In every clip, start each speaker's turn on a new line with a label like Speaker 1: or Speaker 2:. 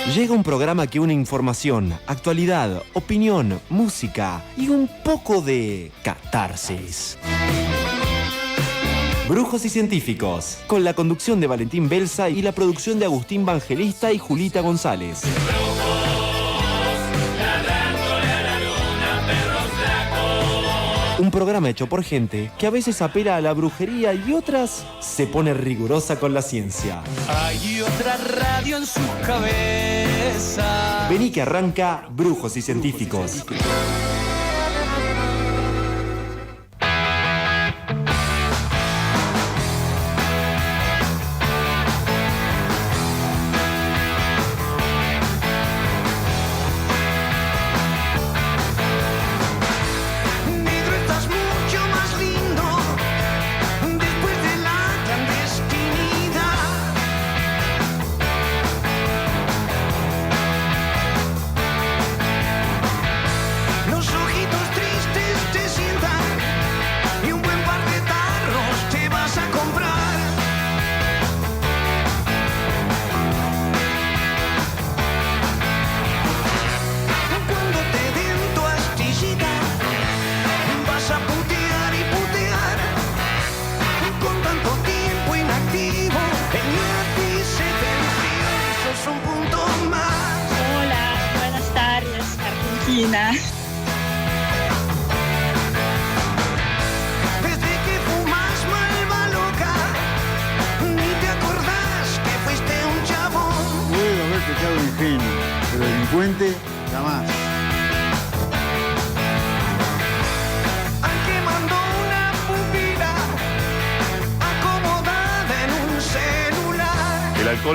Speaker 1: Llega un programa que une información, actualidad, opinión, música y un poco de catarsis. Brujos y Científicos, con la conducción de Valentín Belsa y la producción de Agustín Vangelista y Julita González. Un programa hecho por gente que a veces apela a la brujería y otras se pone rigurosa con la ciencia.
Speaker 2: Hay otra radio en su cabeza.
Speaker 1: Vení que arranca Brujos y Científicos.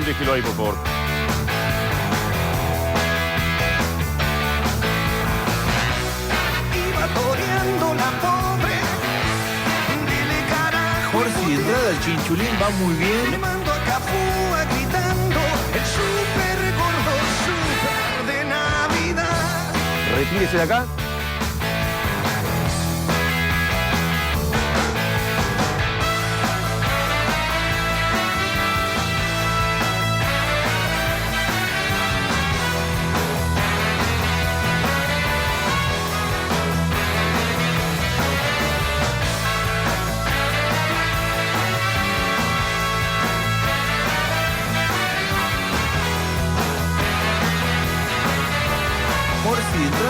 Speaker 3: Déjelo ahí, por favor.
Speaker 2: Iba toreando la pobre. Dile carajo.
Speaker 4: Por si de entrada el chinchulín va muy bien.
Speaker 2: Le mando a Cafúa gritando el super gordo super de Navidad.
Speaker 3: Retírese de acá.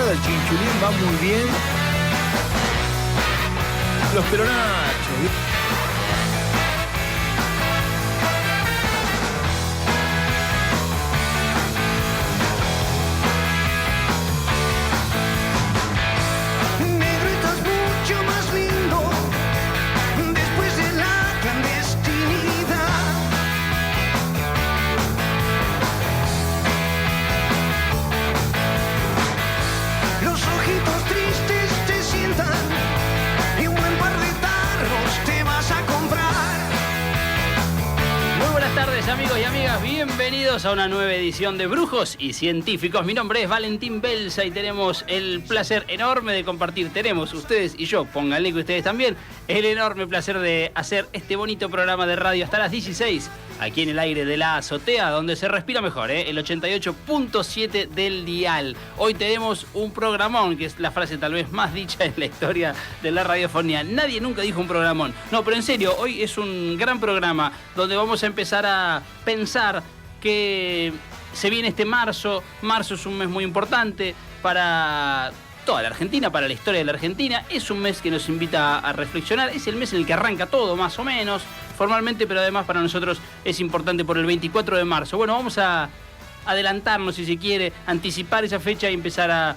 Speaker 4: El chinchulín va muy bien. Los peronachos.
Speaker 2: Negro, estás mucho más lindo después de la clandestinidad. Los ojitos tristes te sientan y un buen par de tarros te vas a comprar.
Speaker 5: Muy buenas tardes, amigos y amigas, bienvenidos a una nueva edición de Brujos y Científicos. Mi nombre es Valentín Belsa y tenemos el placer enorme de compartir, ustedes y yo, pónganle que ustedes también, el enorme placer de hacer este bonito programa de radio hasta las 16, aquí en el aire de la azotea, donde se respira mejor, el 88.7 del dial. Hoy tenemos un programón, que es la frase tal vez más dicha en la historia de la radiofonía. Nadie nunca dijo un programón. No, pero en serio, hoy es un gran programa donde vamos a empezar a pensar que se viene este marzo. Marzo es un mes muy importante para toda la Argentina, para la historia de la Argentina. Es un mes que nos invita a reflexionar. Es el mes en el que arranca todo, más o menos, formalmente, pero además para nosotros es importante por el 24 de marzo. Bueno, vamos a adelantarnos, si se quiere, anticipar esa fecha y empezar a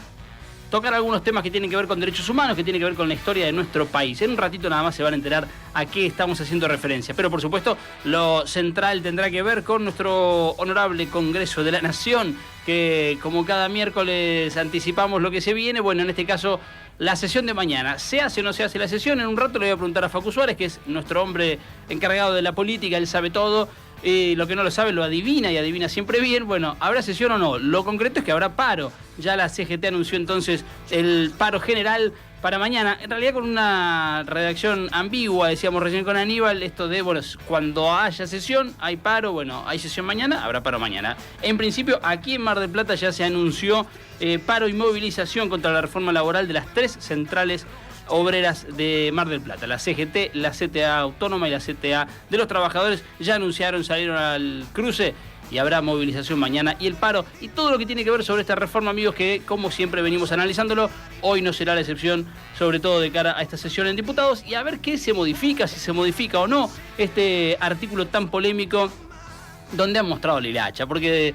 Speaker 5: tocar algunos temas que tienen que ver con derechos humanos, que tienen que ver con la historia de nuestro país. En un ratito nada más se van a enterar a qué estamos haciendo referencia. Pero por supuesto, lo central tendrá que ver con nuestro honorable Congreso de la Nación, que como cada miércoles anticipamos lo que se viene. Bueno, en este caso, la sesión de mañana. ¿Se hace o no se hace la sesión? En un rato le voy a preguntar a Facu Suárez, que es nuestro hombre encargado de la política, él sabe todo. Lo que no lo sabe lo adivina y adivina siempre bien. Bueno, ¿habrá sesión o no? Lo concreto es que habrá paro. Ya la CGT anunció entonces el paro general para mañana, en realidad con una redacción ambigua, decíamos recién con Aníbal, esto de, bueno, cuando haya sesión, hay paro, bueno, hay sesión mañana, habrá paro mañana. En principio, aquí en Mar del Plata ya se anunció paro y movilización contra la reforma laboral de las 3 centrales obreras de Mar del Plata. La CGT, la CTA Autónoma y la CTA de los Trabajadores ya anunciaron, salieron al cruce y habrá movilización mañana y el paro y todo lo que tiene que ver sobre esta reforma, amigos, que como siempre venimos analizándolo, hoy no será la excepción, sobre todo de cara a esta sesión en diputados y a ver qué se modifica, si se modifica o no este artículo tan polémico donde han mostrado la hilacha, porque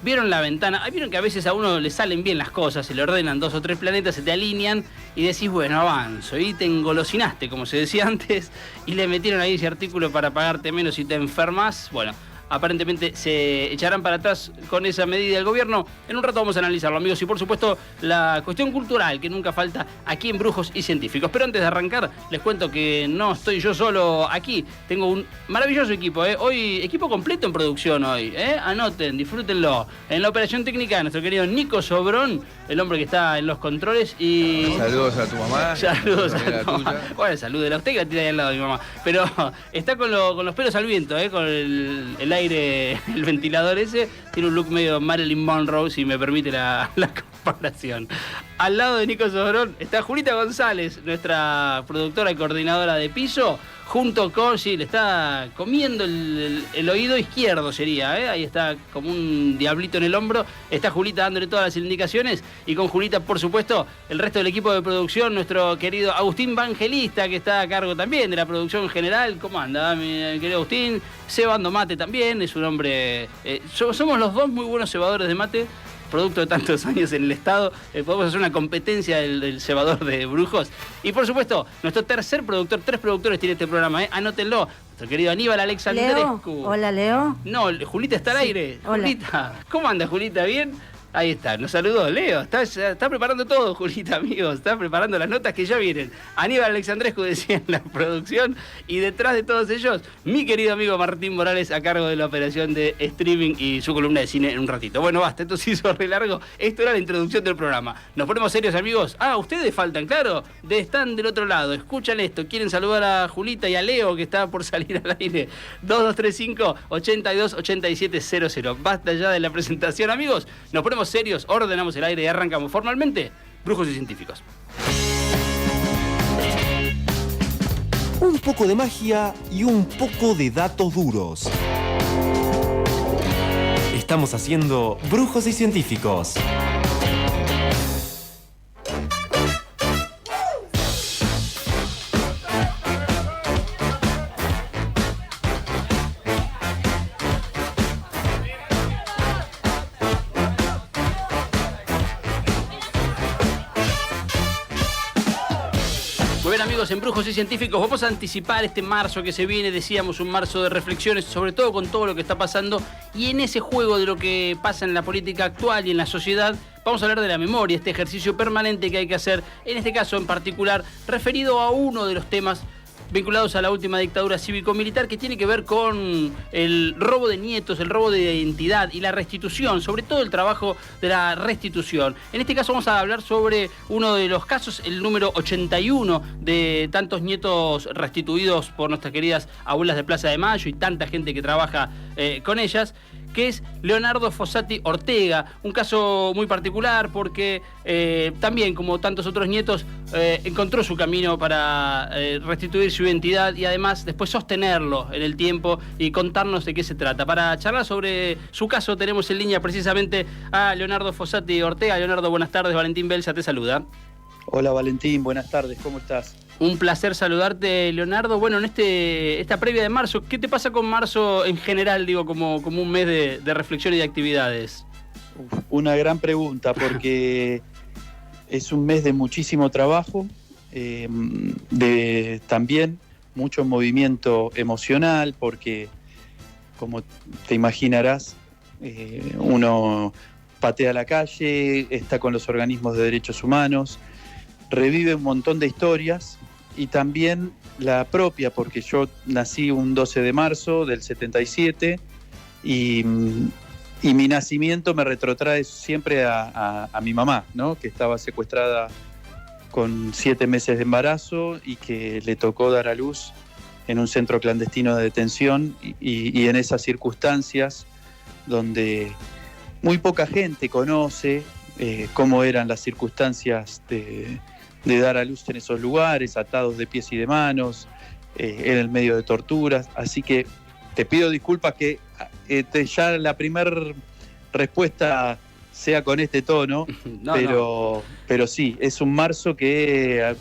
Speaker 5: vieron la ventana, vieron que a veces a uno le salen bien las cosas, se le ordenan 2 o 3 planetas, se te alinean y decís, bueno, avanzo, y te engolosinaste, como se decía antes, y le metieron ahí ese artículo para pagarte menos y te enfermas, bueno. Aparentemente se echarán para atrás con esa medida del gobierno. En un rato vamos a analizarlo, amigos. Y por supuesto, la cuestión cultural que nunca falta aquí en Brujos y Científicos. Pero antes de arrancar, les cuento que no estoy yo solo aquí. Tengo un maravilloso equipo, ¿eh? Hoy, equipo completo en producción hoy, ¿eh? Anoten, disfrútenlo. En la operación técnica, nuestro querido Nico Sobrón, el hombre que está en los controles. Y
Speaker 4: Saludos a tu mamá.
Speaker 5: saludos a tu mamá.
Speaker 4: tuya.
Speaker 5: Bueno, salúdela. Usted que la tiene ahí al lado de mi mamá. Pero está con los pelos al viento, ¿eh? Con el aire, el ventilador ese, tiene un look medio Marilyn Monroe, si me permite la comparación. Al lado de Nico Sobrón está Julita González, nuestra productora y coordinadora de piso, junto con, sí, le está comiendo el oído izquierdo sería, ¿eh? Ahí está como un diablito en el hombro, está Julita dándole todas las indicaciones y con Julita, por supuesto, el resto del equipo de producción, nuestro querido Agustín Vangelista, que está a cargo también de la producción general. ¿Cómo anda, mi querido Agustín? Cebando mate también, es un hombre... somos los dos muy buenos cebadores de mate, producto de tantos años en el Estado. Podemos hacer una competencia del cebador de Brujos. Y por supuesto, nuestro tercer productor, 3 productores tiene este programa, ¿eh? Anótenlo. Nuestro querido Aníbal Alexandrescu.
Speaker 6: Leo. Hola, Leo.
Speaker 5: No, Julita está al aire.
Speaker 6: Hola.
Speaker 5: Julita, ¿cómo anda, Julita? ¿Bien? Ahí está, nos saludó Leo. Está preparando todo, Julita, amigos. Está preparando las notas que ya vienen. Aníbal Alexandrescu decía en la producción. Y detrás de todos ellos, mi querido amigo Martín Morales, a cargo de la operación de streaming y su columna de cine en un ratito. Bueno, basta, esto se hizo re largo. Esto era la introducción del programa. Nos ponemos serios, amigos. Ustedes faltan, claro. Están del otro lado. Escuchan esto. Quieren saludar a Julita y a Leo, que está por salir al aire. 2235-828700. Basta ya de la presentación, amigos. Nos ponemos serios, ordenamos el aire y arrancamos formalmente Brujos y Científicos.
Speaker 1: Un poco de magia y un poco de datos duros. Estamos haciendo Brujos y Científicos.
Speaker 5: Amigos, en Brujos y Científicos vamos a anticipar este marzo que se viene, decíamos, un marzo de reflexiones, sobre todo con todo lo que está pasando, y en ese juego de lo que pasa en la política actual y en la sociedad, vamos a hablar de la memoria, este ejercicio permanente que hay que hacer, en este caso en particular, referido a uno de los temas vinculados a la última dictadura cívico-militar, que tiene que ver con el robo de nietos, el robo de identidad y la restitución, sobre todo el trabajo de la restitución. En este caso vamos a hablar sobre uno de los casos, el número 81 de tantos nietos restituidos por nuestras queridas abuelas de Plaza de Mayo y tanta gente que trabaja con ellas, que es Leonardo Fossati Ortega, un caso muy particular porque también, como tantos otros nietos, encontró su camino para restituir su identidad y además después sostenerlo en el tiempo y contarnos de qué se trata. Para charlar sobre su caso tenemos en línea precisamente a Leonardo Fossati Ortega. Leonardo, buenas tardes. Valentín Belsa te saluda.
Speaker 7: Hola Valentín, buenas tardes, ¿cómo estás?
Speaker 5: Un placer saludarte, Leonardo. Bueno, en esta previa de marzo, ¿qué te pasa con marzo en general, digo, como un mes de reflexión y de actividades?
Speaker 7: Una gran pregunta, porque es un mes de muchísimo trabajo, de también mucho movimiento emocional, porque, como te imaginarás, uno patea la calle, está con los organismos de derechos humanos, revive un montón de historias y también la propia, porque yo nací un 12 de marzo del 77 y mi nacimiento me retrotrae siempre a mi mamá, ¿no? Que estaba secuestrada con 7 meses de embarazo y que le tocó dar a luz en un centro clandestino de detención y en esas circunstancias donde muy poca gente conoce cómo eran las circunstancias de dar a luz en esos lugares, atados de pies y de manos, en el medio de torturas. Así que te pido disculpas que ya la primera respuesta sea con este tono, pero sí, es un marzo que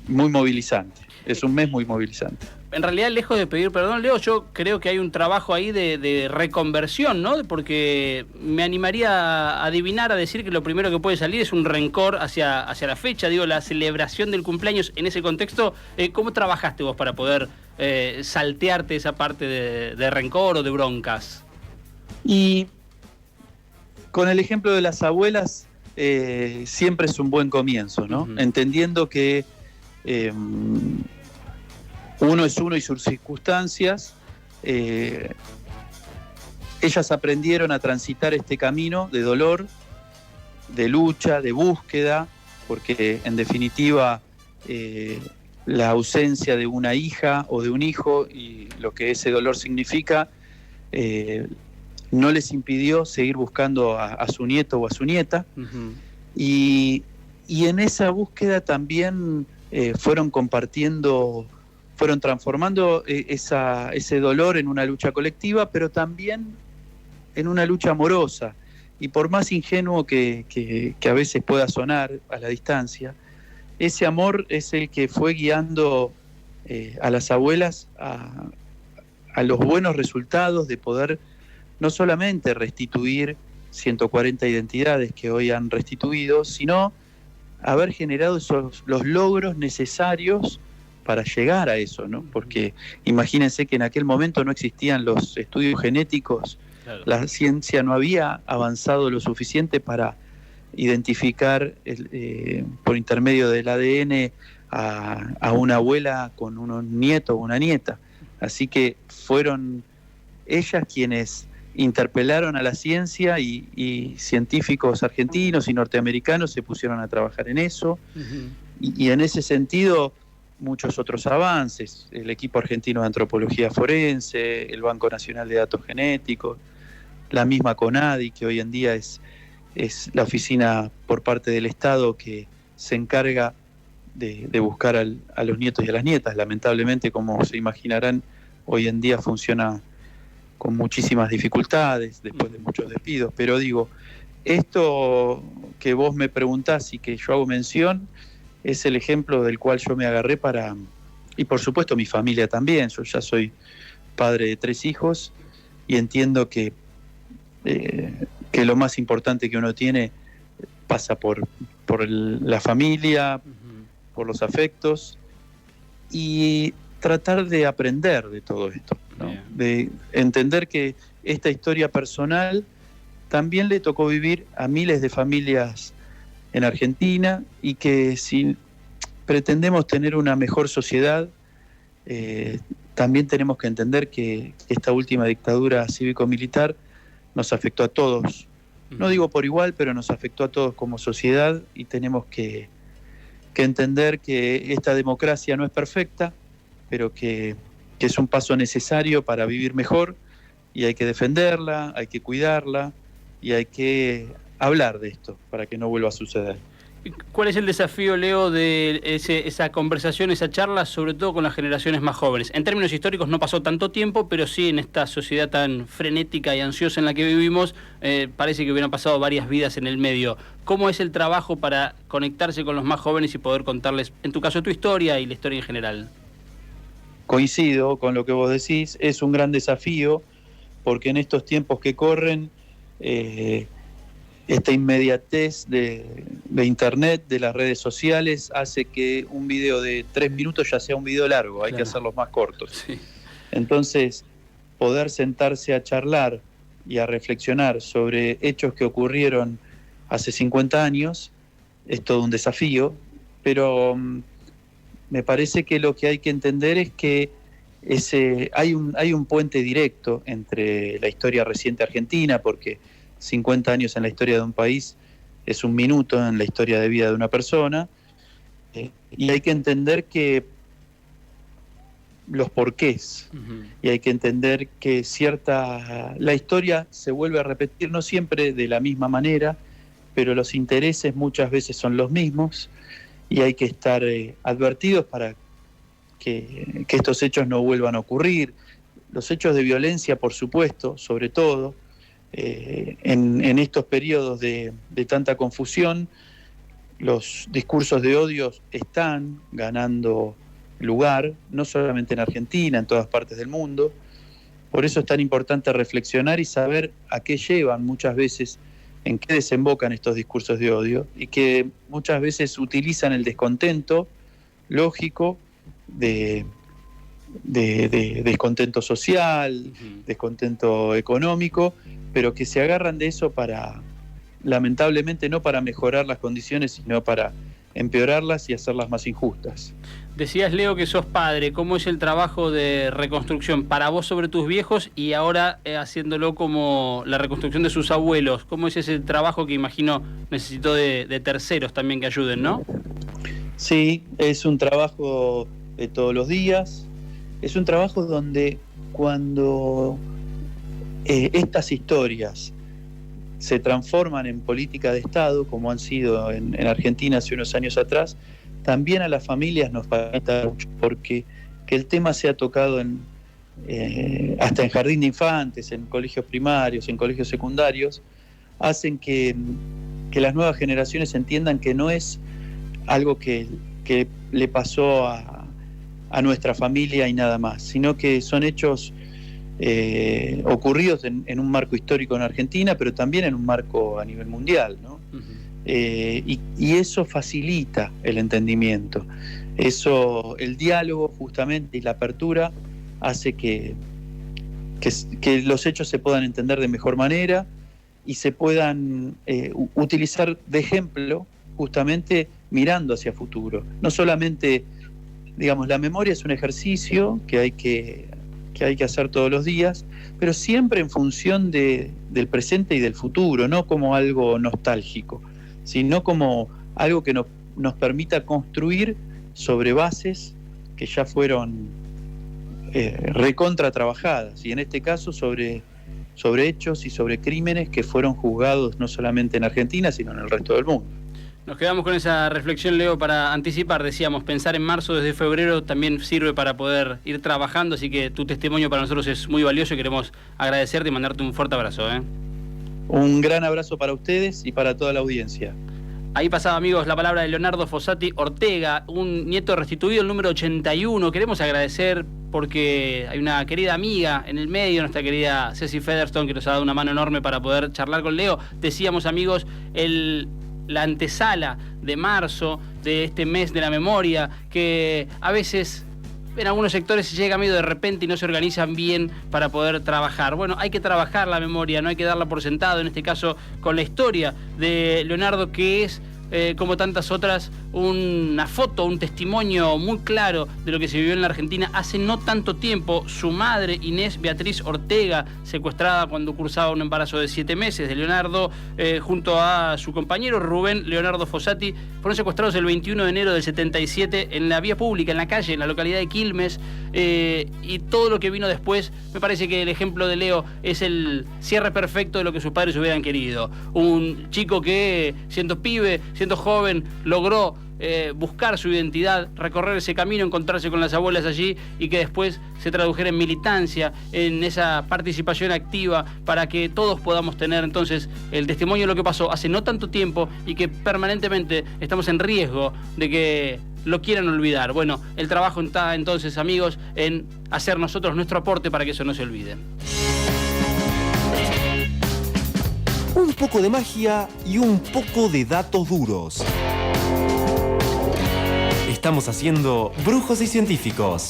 Speaker 7: muy movilizante, es un mes muy movilizante.
Speaker 5: En realidad, lejos de pedir perdón, Leo, yo creo que hay un trabajo ahí de reconversión, ¿no? Porque me animaría a adivinar, a decir que lo primero que puede salir es un rencor hacia la fecha, digo, la celebración del cumpleaños en ese contexto. ¿Cómo trabajaste vos para poder saltearte esa parte de rencor o de broncas?
Speaker 7: Y con el ejemplo de las abuelas, siempre es un buen comienzo, ¿no? Uh-huh. Entendiendo que uno es uno y sus circunstancias. Ellas aprendieron a transitar este camino de dolor, de lucha, de búsqueda, porque en definitiva la ausencia de una hija o de un hijo y lo que ese dolor significa no les impidió seguir buscando a su nieto o a su nieta. Uh-huh. Y en esa búsqueda también fueron transformando ese dolor en una lucha colectiva, pero también en una lucha amorosa. Y por más ingenuo que a veces pueda sonar a la distancia, ese amor es el que fue guiando a las abuelas a los buenos resultados de poder no solamente restituir 140 identidades que hoy han restituido, sino haber generado los logros necesarios para llegar a eso, ¿no? Porque imagínense que en aquel momento no existían los estudios genéticos, claro. La ciencia no había avanzado lo suficiente para identificar por intermedio del ADN a una abuela con un nieto o una nieta. Así que fueron ellas quienes interpelaron a la ciencia y científicos argentinos y norteamericanos se pusieron a trabajar en eso. Uh-huh. Y en ese sentido muchos otros avances, el equipo argentino de antropología forense, el Banco Nacional de Datos Genéticos, la misma CONADI, que hoy en día es la oficina por parte del Estado que se encarga de buscar a los nietos y a las nietas. Lamentablemente, como se imaginarán, hoy en día funciona con muchísimas dificultades, después de muchos despidos, pero digo, esto que vos me preguntás y que yo hago mención, es el ejemplo del cual yo me agarré y por supuesto mi familia también. Yo ya soy padre de 3 hijos y entiendo que lo más importante que uno tiene pasa por la familia, uh-huh. por los afectos y tratar de aprender de todo esto, ¿no? De entender que esta historia personal también le tocó vivir a miles de familias en Argentina y que si pretendemos tener una mejor sociedad, también tenemos que entender que esta última dictadura cívico-militar nos afectó a todos. No digo por igual, pero nos afectó a todos como sociedad y tenemos que entender que esta democracia no es perfecta, pero que es un paso necesario para vivir mejor y hay que defenderla, hay que cuidarla y hay que hablar de esto para que no vuelva a suceder.
Speaker 5: ¿Cuál es el desafío, Leo, de esa conversación, esa charla, sobre todo con las generaciones más jóvenes? En términos históricos no pasó tanto tiempo, pero sí en esta sociedad tan frenética y ansiosa en la que vivimos, parece que hubieran pasado varias vidas en el medio. ¿Cómo es el trabajo para conectarse con los más jóvenes y poder contarles, en tu caso, tu historia y la historia en general?
Speaker 7: Coincido con lo que vos decís, es un gran desafío, porque en estos tiempos que corren, esta inmediatez de internet, de las redes sociales, hace que un video de 3 minutos ya sea un video largo, hay que hacerlos más cortos. Sí. Entonces, poder sentarse a charlar y a reflexionar sobre hechos que ocurrieron hace 50 años es todo un desafío, pero me parece que lo que hay que entender es que hay un puente directo entre la historia reciente argentina, porque 50 años en la historia de un país es un minuto en la historia de vida de una persona, Y hay que entender que los porqués, y hay que entender que la historia se vuelve a repetir, no siempre de la misma manera, pero los intereses muchas veces son los mismos, y hay que estar advertidos para que estos hechos no vuelvan a ocurrir. Los hechos de violencia, por supuesto, sobre todo, en estos periodos de tanta confusión, los discursos de odio están ganando lugar, no solamente en Argentina, en todas partes del mundo. Por eso es tan importante reflexionar y saber a qué llevan muchas veces, en qué desembocan estos discursos de odio, y que muchas veces utilizan el descontento lógico de descontento social, descontento económico, pero que se agarran de eso para, lamentablemente, no para mejorar las condiciones, sino para empeorarlas y hacerlas más injustas.
Speaker 5: Decías, Leo, que sos padre. ¿Cómo es el trabajo de reconstrucción para vos sobre tus viejos y ahora haciéndolo como la reconstrucción de sus abuelos? ¿Cómo es ese trabajo que imagino necesitó de terceros también que ayuden, no?
Speaker 7: Sí, es un trabajo de todos los días. Es un trabajo donde cuando estas historias se transforman en política de Estado, como han sido en Argentina hace unos años atrás, también a las familias nos falta mucho, porque que el tema sea tocado hasta en jardín de infantes, en colegios primarios, en colegios secundarios, hacen que las nuevas generaciones entiendan que no es algo que le pasó a nuestra familia y nada más, sino que son hechos ocurridos en un marco histórico en Argentina, pero también en un marco a nivel mundial, ¿no? Y eso facilita el entendimiento. El diálogo justamente y la apertura hace que los hechos se puedan entender de mejor manera y se puedan utilizar de ejemplo justamente mirando hacia futuro. No solamente, digamos, la memoria es un ejercicio que hay que hacer todos los días, pero siempre en función del presente y del futuro, no como algo nostálgico, sino como algo que nos permita construir sobre bases que ya fueron recontra trabajadas, y en este caso sobre hechos y sobre crímenes que fueron juzgados no solamente en Argentina, sino en el resto del mundo.
Speaker 5: Nos quedamos con esa reflexión, Leo, para anticipar. Decíamos, pensar en marzo desde febrero también sirve para poder ir trabajando, así que tu testimonio para nosotros es muy valioso y queremos agradecerte y mandarte un fuerte abrazo.
Speaker 7: Un gran abrazo para ustedes y para toda la audiencia.
Speaker 5: Ahí pasaba, amigos, la palabra de Leonardo Fossati Ortega, un nieto restituido, el número 81. Queremos agradecer porque hay una querida amiga en el medio, nuestra querida Ceci Featherstone, que nos ha dado una mano enorme para poder charlar con Leo. Decíamos, amigos, la antesala de marzo, de este mes de la memoria, que a veces en algunos sectores se llega medio de repente y no se organizan bien para poder trabajar. Bueno, hay que trabajar la memoria, no hay que darla por sentado, en este caso con la historia de Leonardo, que es, como tantas otras, una foto, un testimonio muy claro de lo que se vivió en la Argentina hace no tanto tiempo. Su madre, Inés Beatriz Ortega, secuestrada cuando cursaba un embarazo de 7 meses de Leonardo, junto a su compañero Rubén Leonardo Fossati, fueron secuestrados el 21 de enero del 77 en la vía pública, en la calle, en la localidad de Quilmes, y todo lo que vino después. Me parece que el ejemplo de Leo es el cierre perfecto de lo que sus padres hubieran querido. Un chico que, siendo pibe, siendo joven, logró buscar su identidad, recorrer ese camino, encontrarse con las abuelas allí, y que después se tradujera en militancia, en esa participación activa, para que todos podamos tener entonces el testimonio de lo que pasó hace no tanto tiempo y que permanentemente estamos en riesgo de que lo quieran olvidar. Bueno, el trabajo está entonces, amigos, en hacer nosotros nuestro aporte para que eso no se olvide.
Speaker 1: Un poco de magia y un poco de datos duros. Estamos haciendo Brujos y Científicos.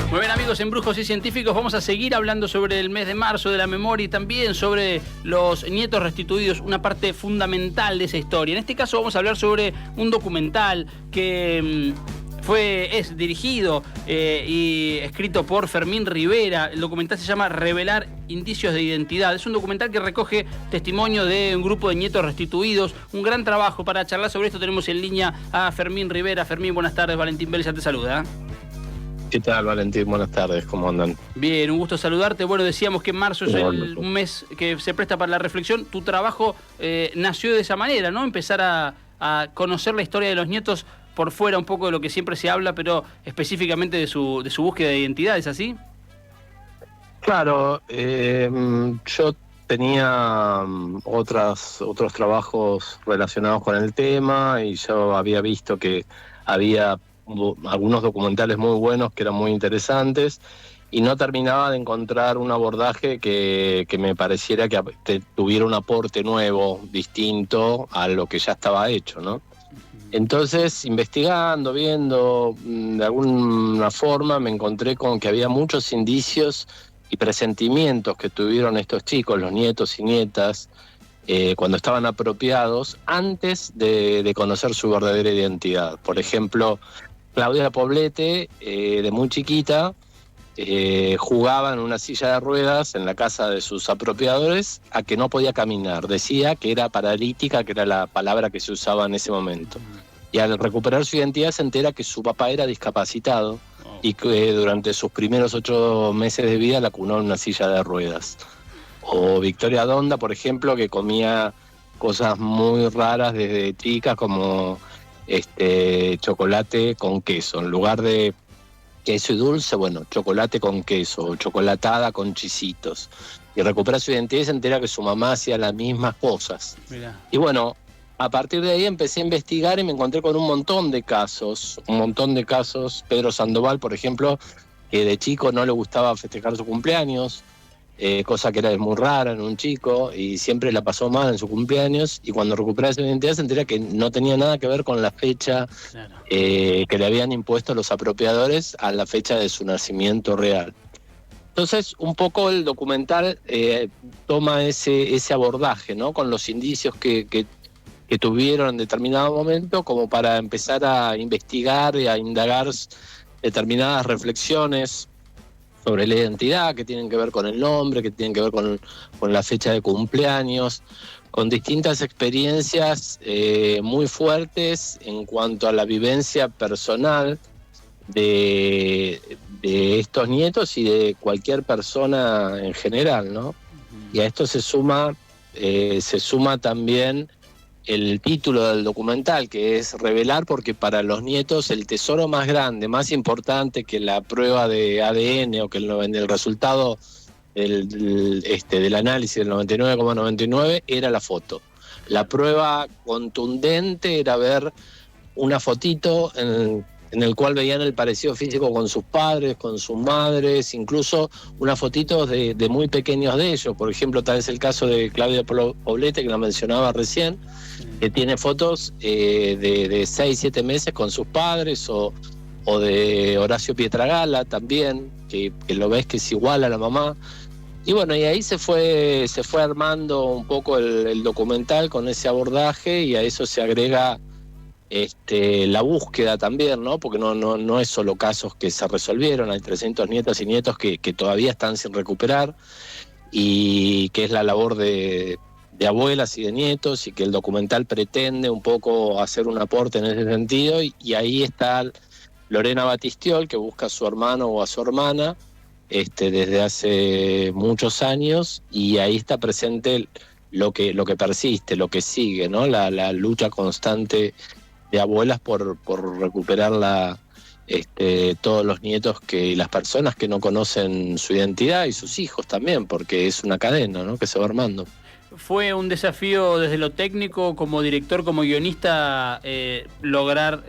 Speaker 5: Muy bien, amigos, en Brujos y Científicos vamos a seguir hablando sobre el mes de marzo de la memoria y también sobre los nietos restituidos, una parte fundamental de esa historia. En este caso vamos a hablar sobre un documental que es dirigido y escrito por Fermín Rivera. El documental se llama Revelar indicios de identidad. Es un documental que recoge testimonio de un grupo de nietos restituidos. Un gran trabajo. Para charlar sobre esto tenemos en línea a Fermín Rivera. Fermín, buenas tardes. Valentín Belsa te saluda.
Speaker 6: ¿Qué tal, Valentín? Buenas tardes, ¿cómo andan?
Speaker 5: Bien, un gusto saludarte. Bueno, decíamos que marzo es un mes que se presta para la reflexión. Tu trabajo nació de esa manera, ¿no? Empezar a conocer la historia de los nietos por fuera un poco de lo que siempre se habla, pero específicamente de su búsqueda de identidad, ¿es así?
Speaker 6: Claro, yo tenía otros trabajos relacionados con el tema y yo había visto que había algunos documentales muy buenos que eran muy interesantes y no terminaba de encontrar un abordaje que me pareciera que tuviera un aporte nuevo, distinto a lo que ya estaba hecho, ¿no? Entonces, investigando, viendo, de alguna forma me encontré con que había muchos indicios y presentimientos que tuvieron estos chicos, los nietos y nietas, cuando estaban apropiados, antes de conocer su verdadera identidad. Por ejemplo, Claudia Poblete, de muy chiquita, jugaba en una silla de ruedas en la casa de sus apropiadores a que no podía caminar. Decía que era paralítica, que era la palabra que se usaba en ese momento. Y al recuperar su identidad se entera que su papá era discapacitado y que durante sus primeros 8 meses de vida la cunó en una silla de ruedas. O Victoria Donda, por ejemplo, que comía cosas muy raras desde chica, como chocolate con queso. En lugar de queso y dulce, bueno, chocolate con queso, chocolatada con chisitos. Y recupera su identidad y se entera que su mamá hacía las mismas cosas. Mirá. Y bueno, a partir de ahí empecé a investigar y me encontré con un montón de casos. Pedro Sandoval, por ejemplo, que de chico no le gustaba festejar su cumpleaños, cosa que era muy rara en un chico, y siempre la pasó mal en su cumpleaños, y cuando recupera su identidad se entera que no tenía nada que ver con la fecha que le habían impuesto los apropiadores a la fecha de su nacimiento real. Entonces, un poco el documental toma ese abordaje, ¿no? Con los indicios que tuvieron en determinado momento, como para empezar a investigar y a indagar determinadas reflexiones sobre la identidad, que tienen que ver con el nombre, que tienen que ver con la fecha de cumpleaños, con distintas experiencias muy fuertes en cuanto a la vivencia personal de estos nietos y de cualquier persona en general, ¿no? Y a esto se suma también el título del documental, que es Revelar, porque para los nietos el tesoro más grande, más importante que la prueba de ADN o que el resultado del análisis del 99,99 era la foto. La prueba contundente era ver una fotito en el cual veían el parecido físico con sus padres, con sus madres, incluso unas fotitos de muy pequeños de ellos. Por ejemplo, tal es el caso de Claudia Poblete, que la mencionaba recién, que tiene fotos de 6, 7 meses con sus padres, o de Horacio Pietragala también, que lo ves que es igual a la mamá. Y bueno, y ahí se fue armando un poco el documental con ese abordaje, y a eso se agrega la búsqueda también, ¿no? Porque no es solo casos que se resolvieron, hay 300 nietas y nietos que todavía están sin recuperar, y que es la labor de abuelas y de nietos, y que el documental pretende un poco hacer un aporte en ese sentido, y ahí está Lorena Batistiol, que busca a su hermano o a su hermana desde hace muchos años, y ahí está presente lo que persiste, lo que sigue, ¿no? La lucha constante de abuelas por recuperar todos los nietos y las personas que no conocen su identidad, y sus hijos también, porque es una cadena, ¿no?, que se va armando.
Speaker 5: ¿Fue un desafío desde lo técnico, como director, como guionista, lograr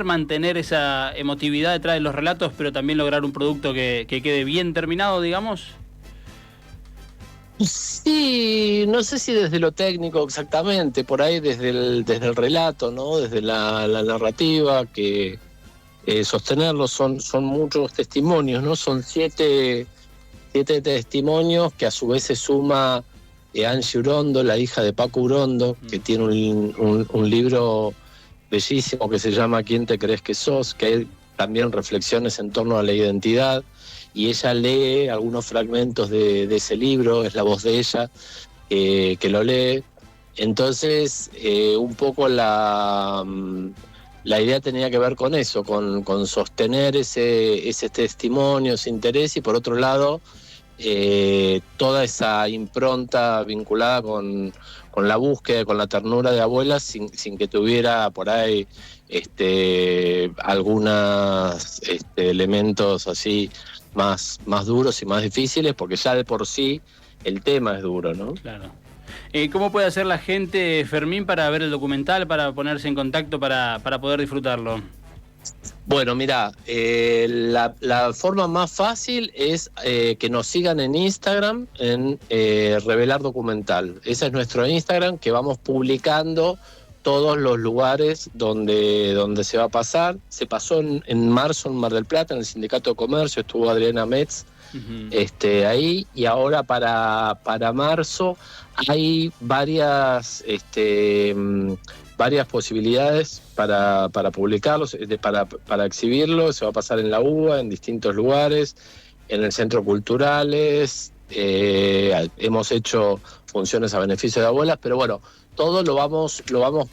Speaker 5: mantener esa emotividad detrás de los relatos, pero también lograr un producto que quede bien terminado, digamos?
Speaker 6: Sí, no sé si desde lo técnico exactamente, por ahí desde el relato, ¿no? Desde la narrativa, que sostenerlo son muchos testimonios, ¿no? Son 7 testimonios que a su vez se suma Angie Urondo, la hija de Paco Urondo, que tiene un libro bellísimo que se llama ¿Quién te crees que sos?, que hay también reflexiones en torno a la identidad, y ella lee algunos fragmentos de ese libro, es la voz de ella que lo lee. Entonces, un poco la idea tenía que ver con eso, con sostener ese testimonio, ese interés, y por otro lado, toda esa impronta vinculada con la búsqueda, con la ternura de abuelas, sin que tuviera por ahí algunos elementos así más duros y más difíciles, porque ya de por sí el tema es duro, ¿no?
Speaker 5: Claro. ¿Cómo puede hacer la gente, Fermín, para ver el documental, para ponerse en contacto, para poder disfrutarlo?
Speaker 6: Bueno, mira, la forma más fácil es que nos sigan en Instagram, en Revelar Documental. Ese es nuestro Instagram, que vamos publicando todos los lugares donde se va a pasar. Se pasó en marzo en Mar del Plata, en el Sindicato de Comercio, estuvo Adriana Metz ahí, y ahora para marzo hay varias posibilidades para publicarlos, para exhibirlo. Se va a pasar en la UBA, en distintos lugares, en el Centro Culturales, hemos hecho funciones a beneficio de abuelas, pero bueno, todo lo vamos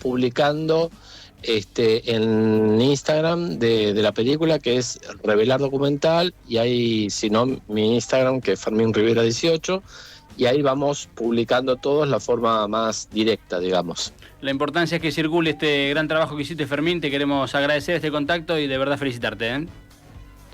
Speaker 6: publicando en Instagram de la película, que es Revelar Documental, y ahí, si no, mi Instagram, que es Fermín Rivera 18, y ahí vamos publicando todos la forma más directa, digamos.
Speaker 5: La importancia es que circule este gran trabajo que hiciste, Fermín. Te queremos agradecer este contacto y de verdad felicitarte, ¿eh?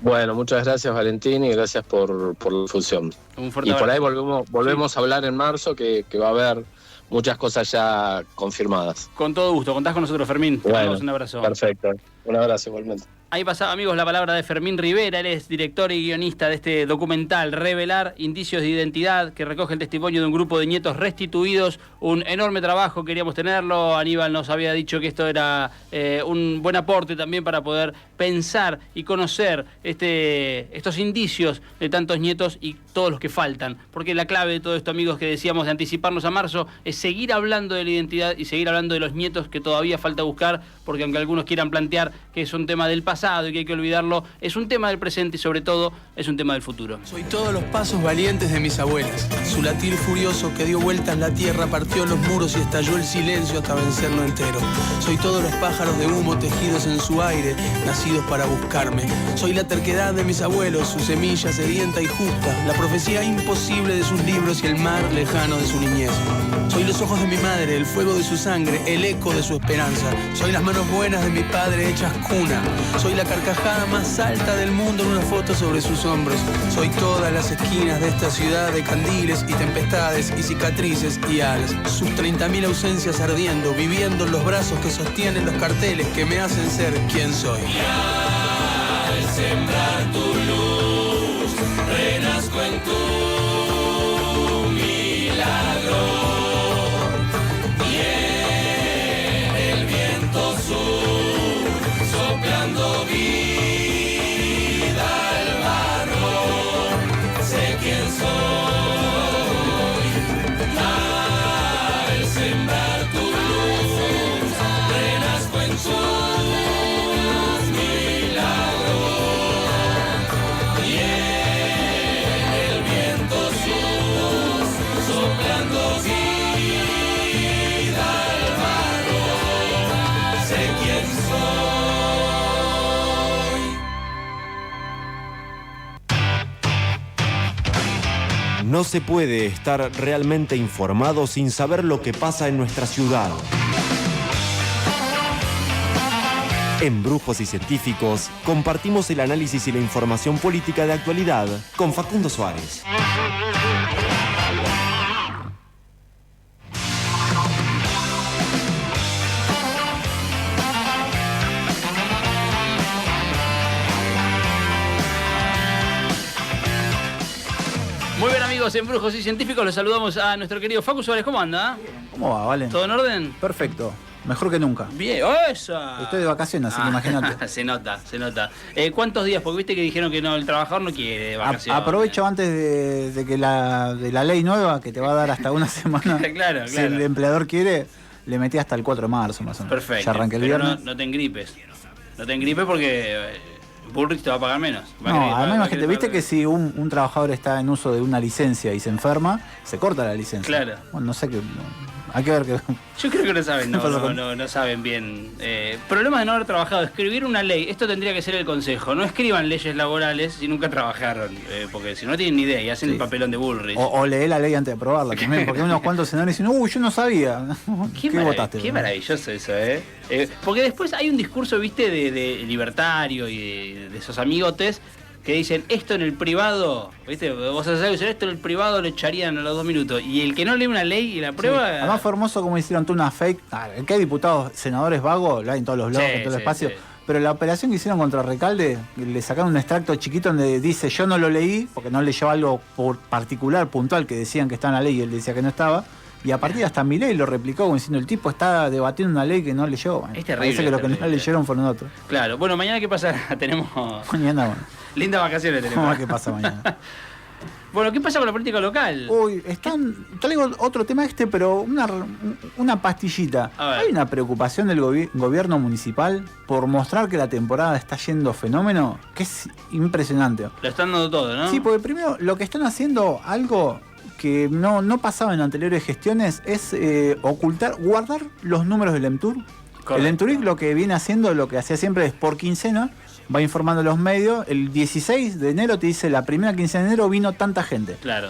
Speaker 6: Bueno, muchas gracias, Valentín, y gracias por la difusión.
Speaker 5: Un fuerte
Speaker 6: y por ahí
Speaker 5: abrazo.
Speaker 6: volvemos a hablar en marzo, que va a haber muchas cosas ya confirmadas.
Speaker 5: Con todo gusto, contás con nosotros, Fermín. Te mandamos un abrazo.
Speaker 6: Perfecto, un abrazo igualmente.
Speaker 5: Ahí pasaba, amigos, la palabra de Fermín Rivera. Él es director y guionista de este documental Revelar, Indicios de Identidad, que recoge el testimonio de un grupo de nietos restituidos. Un enorme trabajo, queríamos tenerlo. Aníbal nos había dicho que esto era un buen aporte también para poder pensar y conocer estos indicios de tantos nietos y todos los que faltan. Porque la clave de todo esto, amigos, que decíamos de anticiparnos a marzo, es seguir hablando de la identidad y seguir hablando de los nietos que todavía falta buscar, porque aunque algunos quieran plantear que es un tema del pasado y que hay que olvidarlo, es un tema del presente y sobre todo es un tema del futuro.
Speaker 8: Soy todos los pasos valientes de mis abuelas. Su latir furioso que dio vueltas la tierra, partió los muros y estalló el silencio hasta vencerlo entero. Soy todos los pájaros de humo tejidos en su aire, nacidos para buscarme. Soy la terquedad de mis abuelos, su semilla sedienta y justa, la profecía imposible de sus libros y el mar lejano de su niñez. Soy los ojos de mi madre, el fuego de su sangre, el eco de su esperanza. Soy las manos buenas de mi padre hechas cuna. Soy la carcajada más alta del mundo en una foto sobre sus hombros. Soy todas las esquinas de esta ciudad de candiles y tempestades y cicatrices y alas. Sus 30.000 ausencias ardiendo, viviendo en los brazos que sostienen los carteles que me hacen ser quien soy.
Speaker 9: Y al sembrar tu luz, renazco en tu milagro. Viene el viento sur, soplando vida al barro. Sé quién soy. Al sembrar tu luz, renazco en tu milagro. Viene el viento sur, soplando vida al barro. Sé quién soy.
Speaker 1: No se puede estar realmente informado sin saber lo que pasa en nuestra ciudad. En Brujos y Científicos compartimos el análisis y la información política de actualidad con Facundo Suárez.
Speaker 5: Muy bien, amigos, en Brujos y Científicos los saludamos a nuestro querido Facu Suárez. ¿Cómo anda?
Speaker 10: ¿Cómo va, Valen?
Speaker 5: ¿Todo en orden?
Speaker 10: Perfecto. Mejor que nunca.
Speaker 5: Bien, ¡esa!
Speaker 10: Estoy de vacaciones, así que imagínate.
Speaker 5: Se nota. ¿Cuántos días? Porque viste que dijeron que no, el trabajador no quiere vacaciones.
Speaker 10: Aprovecho antes de que la ley nueva, que te va a dar hasta una semana,
Speaker 5: Claro.
Speaker 10: si el empleador quiere, le metí hasta el 4 de marzo más o menos.
Speaker 5: Perfecto.
Speaker 10: Ya arranqué el
Speaker 5: pero
Speaker 10: viernes.
Speaker 5: no te engripes. No te engripes porque Bullrich te va a pagar menos.
Speaker 10: Además imagínate, viste que si un trabajador está en uso de una licencia y se enferma, se corta la licencia.
Speaker 5: Claro.
Speaker 10: Bueno, no sé qué. Hay que ver qué.
Speaker 5: Yo creo que no saben, no saben bien. Problemas de no haber trabajado. Escribir una ley, esto tendría que ser el consejo. No escriban leyes laborales si nunca trabajaron, porque si no tienen ni idea y hacen el papelón de Bullrich.
Speaker 10: O lee la ley antes de aprobarla también, porque unos cuantos senadores dicen, yo no sabía. ¿Qué votaste?
Speaker 5: Qué maravilloso eso, porque después hay un discurso, viste, de libertario y de esos amigotes que dicen esto en el privado, ¿viste? Vos sabés que esto en el privado lo echarían a los 2 minutos. Y el que no lee una ley y la prueba.
Speaker 10: Sí. Además fue hermoso como hicieron toda una fake. Que hay diputados, senadores vagos, lo hay en todos los blogs, en todo el espacio. Sí. Pero la operación que hicieron contra Recalde, le sacaron un extracto chiquito donde dice yo no lo leí, porque no leyó algo por particular, puntual, que decían que está en la ley y él decía que no estaba. Y a partir de hasta Milei lo replicó como diciendo el tipo está debatiendo una ley que no leyó. Bueno,
Speaker 5: es terrible.
Speaker 10: Parece que los que no leyeron fueron otros.
Speaker 5: Claro. Bueno, mañana ¿qué pasa? Tenemos.
Speaker 10: Mañana, bueno.
Speaker 5: Lindas vacaciones tenemos.
Speaker 10: Vamos a ver qué pasa mañana.
Speaker 5: Bueno, ¿qué pasa con la política local?
Speaker 10: Uy, traigo otro tema pero una pastillita. Hay una preocupación del gobierno municipal por mostrar que la temporada está yendo fenómeno, que es impresionante.
Speaker 5: Lo están dando todo, ¿no?
Speaker 10: Sí, porque primero lo que están haciendo algo que no pasaba en anteriores gestiones es guardar los números del EMTUR. Correcto. El EMTURIC lo que viene haciendo, lo que hacía siempre es por quincena, va informando a los medios, el 16 de enero te dice la primera quincena de enero vino tanta gente.
Speaker 5: Claro.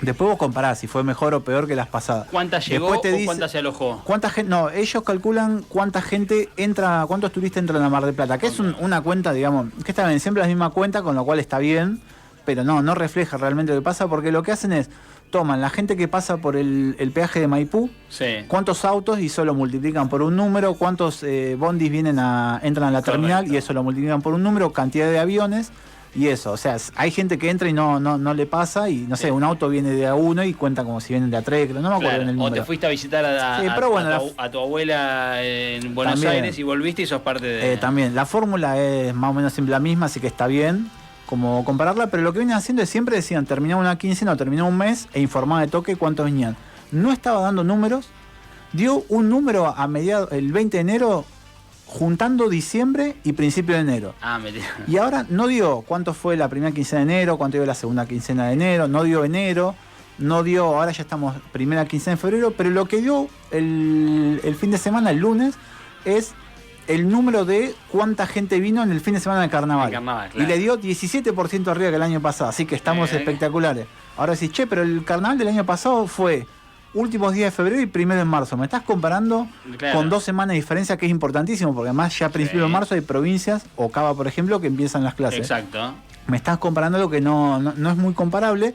Speaker 10: Después vos comparás si fue mejor o peor que las pasadas.
Speaker 5: ¿Cuánta llegó o cuánta se alojó?
Speaker 10: ¿Cuánta gente? No, ellos calculan cuánta gente entra, cuántos turistas entran a Mar del Plata, que es una cuenta, digamos, que está bien, siempre la misma cuenta, con lo cual está bien, pero no refleja realmente lo que pasa, porque lo que hacen es toman la gente que pasa por el peaje de Maipú,
Speaker 5: sí,
Speaker 10: cuántos autos y eso lo multiplican por un número, cuántos bondis entran a la terminal. Correcto. Y eso lo multiplican por un número, cantidad de aviones y eso. O sea, hay gente que entra y no le pasa y no sé, un auto viene de A1 y cuenta como si vienen de A3, no me acuerdo en el número.
Speaker 5: O te fuiste a visitar a tu abuela en Buenos también, Aires y volviste y sos parte de...
Speaker 10: También, la fórmula es más o menos siempre la misma, así que está bien como compararla, pero lo que vienen haciendo es siempre decían terminaba una quincena o terminaba un mes e informaba de toque cuántos venían. No estaba dando números, dio un número a mediados, el 20 de enero, juntando diciembre y principio de enero. Y ahora no dio cuánto fue la primera quincena de enero, cuánto dio la segunda quincena de enero, no dio enero, no dio, ahora ya estamos primera quincena de febrero, pero lo que dio el fin de semana, el lunes, es el número de cuánta gente vino en el fin de semana del carnaval.
Speaker 5: Claro.
Speaker 10: Y le dio 17% arriba que el año pasado, así que estamos espectaculares. Ahora decís, pero el carnaval del año pasado fue últimos días de febrero y 1 de marzo. Me estás comparando con 2 semanas de diferencia, que es importantísimo, porque además ya a principios de marzo hay provincias, o Cava, por ejemplo, que empiezan las clases.
Speaker 5: Exacto.
Speaker 10: Me estás comparando algo que no es muy comparable,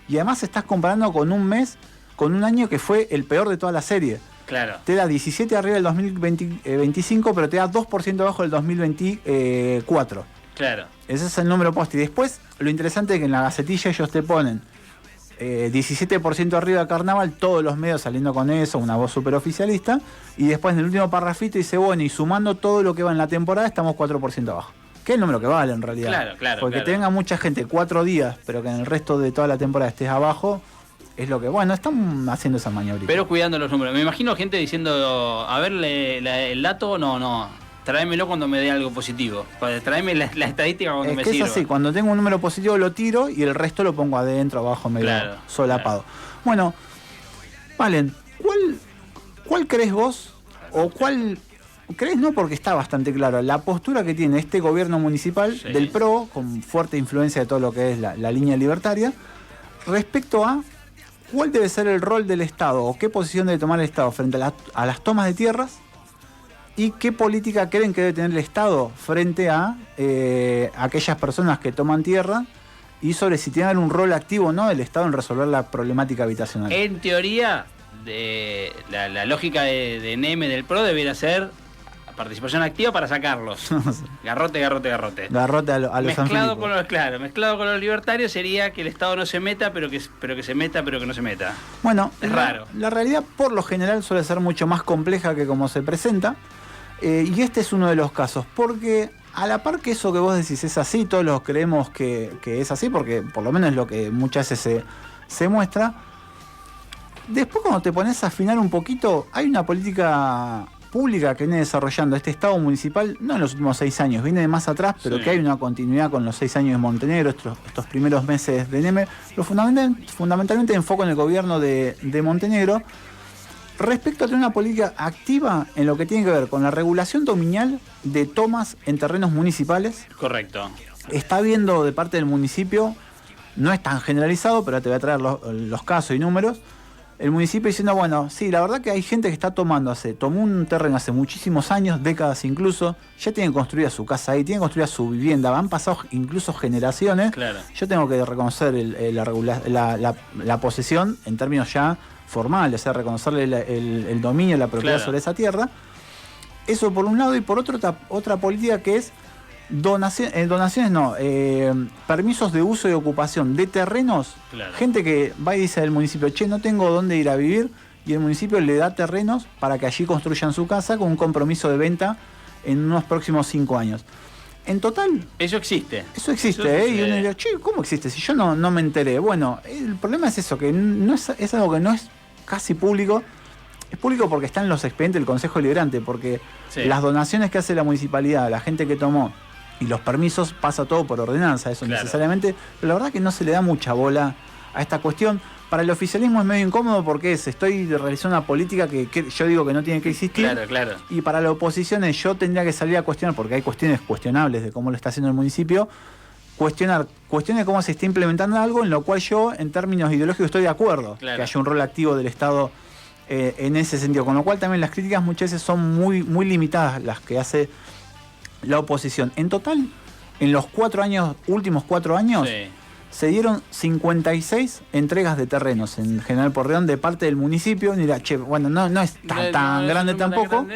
Speaker 10: y además estás comparando con un mes, con un año que fue el peor de toda la serie.
Speaker 5: Claro.
Speaker 10: Te da 17 arriba del 2025, pero te da 2% abajo del 2024.
Speaker 5: Claro.
Speaker 10: Ese es el número post. Y después, lo interesante es que en la gacetilla ellos te ponen 17% arriba de carnaval, todos los medios saliendo con eso, una voz súper oficialista. Y después en el último parrafito dice, bueno, y sumando todo lo que va en la temporada, estamos 4% abajo. Que es el número que vale en realidad.
Speaker 5: Claro.
Speaker 10: Porque te venga mucha gente 4 días, pero que en el resto de toda la temporada estés abajo. Es lo que, están haciendo esa maniobra.
Speaker 5: Pero cuidando los números. Me imagino gente diciendo, a ver, el dato, no, tráemelo cuando me dé algo positivo. Tráeme la estadística cuando me sirva.
Speaker 10: Es así, cuando tengo un número positivo lo tiro y el resto lo pongo adentro, abajo, medio solapado. Claro. Bueno, Valen, ¿cuál crees vos? ¿O cuál crees? No, porque está bastante claro. La postura que tiene este gobierno municipal del PRO, con fuerte influencia de todo lo que es la línea libertaria, respecto a ¿cuál debe ser el rol del Estado o qué posición debe tomar el Estado frente a las tomas de tierras? ¿Y qué política creen que debe tener el Estado frente a aquellas personas que toman tierra? Y sobre si tienen un rol activo o no del Estado en resolver la problemática habitacional.
Speaker 5: En teoría, la lógica de NEME del PRO debería ser participación activa para sacarlos. Garrote.
Speaker 10: Garrote a los
Speaker 5: mezclado con los libertarios sería que el Estado no se meta, pero que se meta, pero que no se meta.
Speaker 10: Bueno,
Speaker 5: es raro.
Speaker 10: La realidad por lo general suele ser mucho más compleja que como se presenta. Y este es uno de los casos, porque a la par que eso que vos decís es así, todos los creemos que es así, porque por lo menos es lo que muchas veces se muestra. Después, cuando te pones a afinar un poquito, hay una política pública que viene desarrollando este Estado municipal, no en los últimos 6 años, viene de más atrás, pero que hay una continuidad con los 6 años de Montenegro, estos primeros meses de NEME. Lo fundamentalmente enfoco en el gobierno de Montenegro, respecto a tener una política activa en lo que tiene que ver con la regulación dominial de tomas en terrenos municipales.
Speaker 5: Correcto.
Speaker 10: Está viendo de parte del municipio, no es tan generalizado, pero te voy a traer los casos y números. El municipio diciendo, bueno, sí, la verdad que hay gente que está tomó un terreno hace muchísimos años, décadas incluso, ya tienen construida su casa ahí, tienen construida su vivienda, han pasado incluso generaciones.
Speaker 5: Claro.
Speaker 10: Yo tengo que reconocer la posesión en términos ya formales, o sea, reconocerle el dominio, la propiedad sobre esa tierra. Eso por un lado, y por otro otra política que es permisos de uso y ocupación de terrenos. Claro. Gente que va y dice al municipio, che, no tengo dónde ir a vivir, y el municipio le da terrenos para que allí construyan su casa con un compromiso de venta en unos próximos 5 años. En total...
Speaker 5: Eso existe.
Speaker 10: Eso existe, Y uno dice, che, ¿cómo existe? Si yo no me enteré. Bueno, el problema es eso, que no es algo que no es casi público. Es público porque está en los expedientes del Consejo Deliberante, porque las donaciones que hace la municipalidad, la gente que tomó, y los permisos, pasa todo por ordenanza, eso necesariamente, pero la verdad que no se le da mucha bola a esta cuestión. Para el oficialismo es medio incómodo porque estoy realizando una política que yo digo que no tiene que existir.
Speaker 5: Claro. Y
Speaker 10: para la oposición yo tendría que salir a cuestionar, porque hay cuestiones cuestionables de cómo lo está haciendo el municipio, cuestiones de cómo se está implementando algo en lo cual yo, en términos ideológicos, estoy de acuerdo, que haya un rol activo del Estado en ese sentido. Con lo cual también las críticas muchas veces son muy, muy limitadas las que hace la oposición. En total, en los últimos 4 años, se dieron 56 entregas de terrenos en General Porredón de parte del municipio. Mira, no es tan grande tampoco,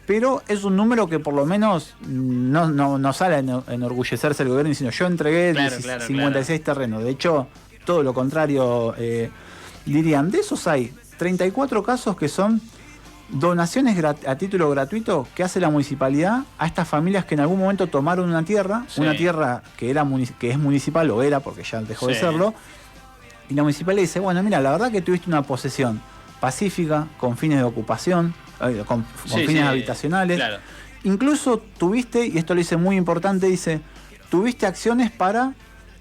Speaker 10: pero es un número que por lo menos no sale a enorgullecerse el gobierno diciendo yo entregué 56 terrenos. De hecho, todo lo contrario, dirían. De esos hay 34 casos que son donaciones a título gratuito que hace la municipalidad a estas familias que en algún momento tomaron una tierra que es municipal, o era porque ya dejó de serlo, y la municipalidad dice, bueno, mira, la verdad que tuviste una posesión pacífica, con fines de ocupación, con fines habitacionales, incluso tuviste, y esto lo dice muy importante, dice, tuviste acciones para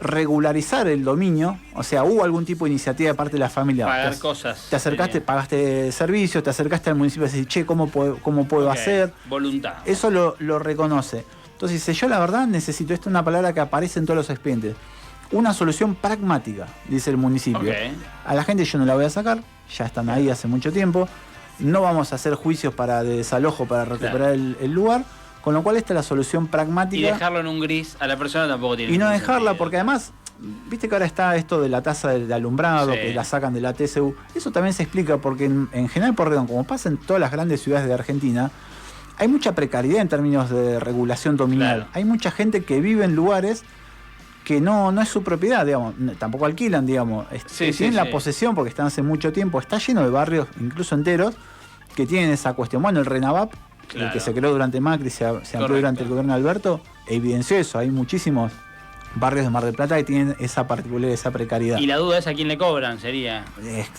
Speaker 10: regularizar el dominio, o sea, hubo algún tipo de iniciativa de parte de la familia.
Speaker 5: Pagar cosas.
Speaker 10: Te acercaste, pagaste servicios, te acercaste al municipio y decís, che, ¿cómo puedo hacer?
Speaker 5: Voluntad.
Speaker 10: Eso lo reconoce. Entonces dice, yo la verdad necesito, esta es una palabra que aparece en todos los expedientes, una solución pragmática, dice el municipio. A la gente yo no la voy a sacar, ya están ahí hace mucho tiempo, no vamos a hacer juicios para desalojo, para recuperar el lugar. Con lo cual esta es la solución pragmática.
Speaker 5: Y dejarlo en un gris a la persona tampoco tiene.
Speaker 10: Y no dejarla, porque además, viste que ahora está esto de la tasa de alumbrado, que la sacan de la TSU. Eso también se explica porque en General Porredón, como pasa en todas las grandes ciudades de Argentina, hay mucha precariedad en términos de regulación dominial. Hay mucha gente que vive en lugares que no es su propiedad, digamos, tampoco alquilan, digamos. Tienen la posesión porque están hace mucho tiempo. Está lleno de barrios, incluso enteros, que tienen esa cuestión. Bueno, el Renavap, el que se creó durante Macri, se amplió durante el gobierno de Alberto, evidenció eso. Hay muchísimos barrios de Mar del Plata que tienen esa particularidad, esa precariedad.
Speaker 5: Y la duda es a quién le cobran, sería.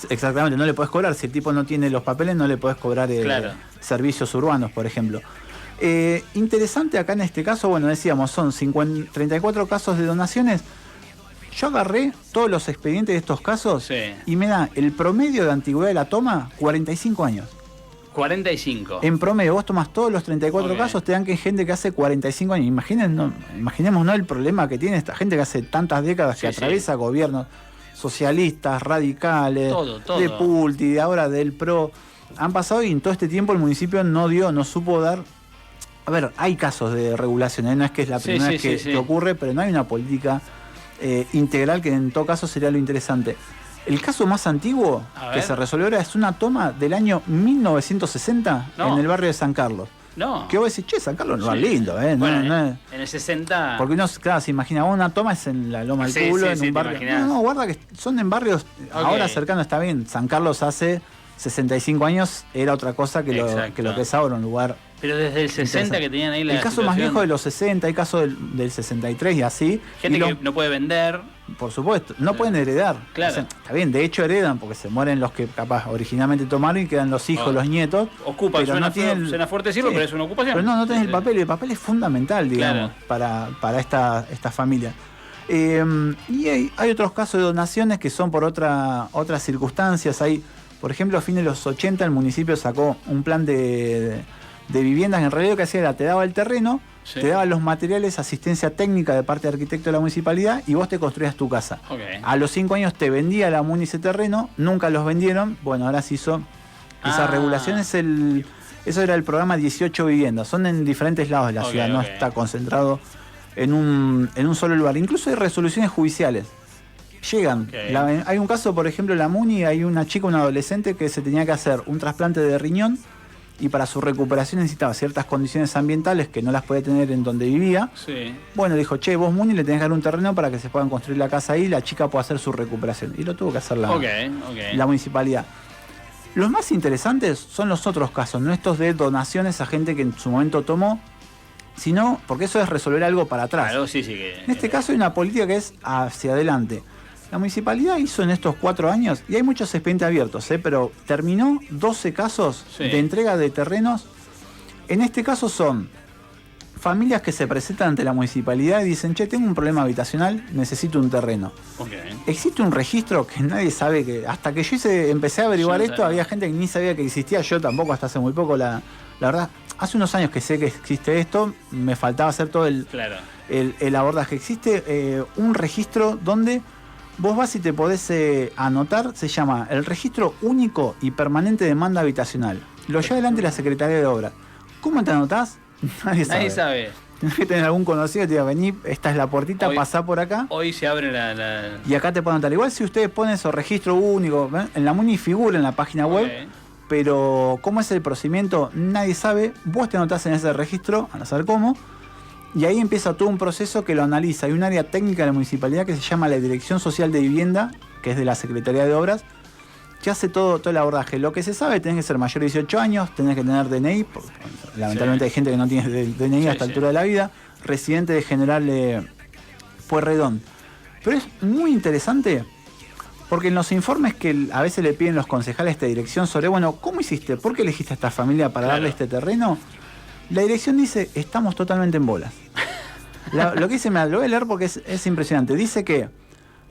Speaker 10: Exactamente, no le podés cobrar. Si el tipo no tiene los papeles, no le podés cobrar servicios urbanos, por ejemplo. Interesante acá en este caso, bueno, decíamos, son 34 casos de donaciones. Yo agarré todos los expedientes de estos casos y me da el promedio de antigüedad de la toma, 45 años.
Speaker 5: 45.
Speaker 10: En promedio, vos tomás todos los 34 casos, te dan que hay gente que hace 45 años. Imaginemos el problema que tiene esta gente que hace tantas décadas que atraviesa gobiernos socialistas, radicales, de Pulti, de ahora del PRO. Han pasado y en todo este tiempo el municipio no supo dar. A ver, hay casos de regulación, no es que es la primera vez que ocurre, pero no hay una política integral que en todo caso sería lo interesante. El caso más antiguo que se resolvió ahora es una toma del año 1960 en el barrio de San Carlos. Que vos decís, che, San Carlos no es lindo,
Speaker 5: Bueno, en el 60...
Speaker 10: Porque uno, se imagina, una toma es en la Loma del Culo, en un barrio... No, guarda que son en barrios ahora cercanos, está bien. San Carlos hace 65 años era otra cosa que lo que es ahora, un lugar...
Speaker 5: Pero desde el 60 que tenían ahí la
Speaker 10: El caso más viejo de los 60, hay casos del 63 y así.
Speaker 5: Gente que no puede vender.
Speaker 10: por supuesto, no pueden heredar.
Speaker 5: Claro.
Speaker 10: O sea, está bien, de hecho heredan porque se mueren los que capaz originalmente tomaron y quedan los hijos, los nietos.
Speaker 5: Ocupan,
Speaker 10: pero
Speaker 5: suena fuerte decirlo, pero es una ocupación.
Speaker 10: Pero no tenés el papel, y el papel es fundamental, digamos, para esta familia. Y hay otros casos de donaciones que son por otras circunstancias. Por ejemplo, a fines de los 80 el municipio sacó un plan de viviendas. En realidad lo que hacía era te daba el terreno, te daba los materiales, asistencia técnica de parte del arquitecto de la municipalidad y vos te construías tu casa.
Speaker 5: Okay.
Speaker 10: A los 5 años te vendía la muni ese terreno, nunca los vendieron. Bueno, ahora se hizo esa regulación. Eso era el programa 18 viviendas. Son en diferentes lados de la ciudad, no está concentrado en un solo lugar. Incluso hay resoluciones judiciales. Llegan. Hay un caso, por ejemplo, en la Muni, hay una chica, una adolescente que se tenía que hacer un trasplante de riñón y para su recuperación necesitaba ciertas condiciones ambientales que no las podía tener en donde vivía.
Speaker 5: Sí.
Speaker 10: Bueno, dijo, che, vos Muni le tenés que dar un terreno para que se puedan construir la casa ahí y la chica pueda hacer su recuperación. Y lo tuvo que hacer la municipalidad. Los más interesantes son los otros casos, no estos de donaciones a gente que en su momento tomó, sino porque eso es resolver algo para atrás.
Speaker 5: Claro,
Speaker 10: en este caso hay una política que es hacia adelante. La municipalidad hizo en estos 4 años, y hay muchos expedientes abiertos, pero terminó 12 casos de entrega de terrenos. En este caso son familias que se presentan ante la municipalidad y dicen, che, tengo un problema habitacional, necesito un terreno. Existe un registro que nadie sabe que... Hasta que yo empecé a averiguar esto, había gente que ni sabía que existía, yo tampoco hasta hace muy poco, la verdad. Hace unos años que sé que existe esto, me faltaba hacer todo el abordaje. Existe un registro donde vos vas y te podés anotar, se llama el Registro Único y Permanente de Demanda Habitacional. Lo lleva adelante la Secretaría de Obras. ¿Cómo te anotás? Nadie sabe. Tenés que tener algún conocido que te diga, vení, esta es la puertita, pasá por acá.
Speaker 5: Hoy se abre
Speaker 10: Y acá te pueden anotar. Igual si ustedes ponen eso, registro único, en la Muni figura en la página web, pero cómo es el procedimiento nadie sabe. Vos te anotás en ese registro, a no saber cómo, y ahí empieza todo un proceso que lo analiza. Hay un área técnica de la municipalidad que se llama la Dirección Social de Vivienda, que es de la Secretaría de Obras, que hace todo el abordaje. Lo que se sabe, tenés que ser mayor de 18 años, tenés que tener DNI, porque lamentablemente hay gente que no tiene DNI a esta altura de la vida, residente de General Pueyrredón. Pero es muy interesante, porque en los informes que a veces le piden los concejales a esta dirección sobre, bueno, ¿cómo hiciste? ¿Por qué elegiste a esta familia para darle este terreno? La dirección dice, estamos totalmente en bolas. Lo que dice, lo voy a leer porque es impresionante. Dice que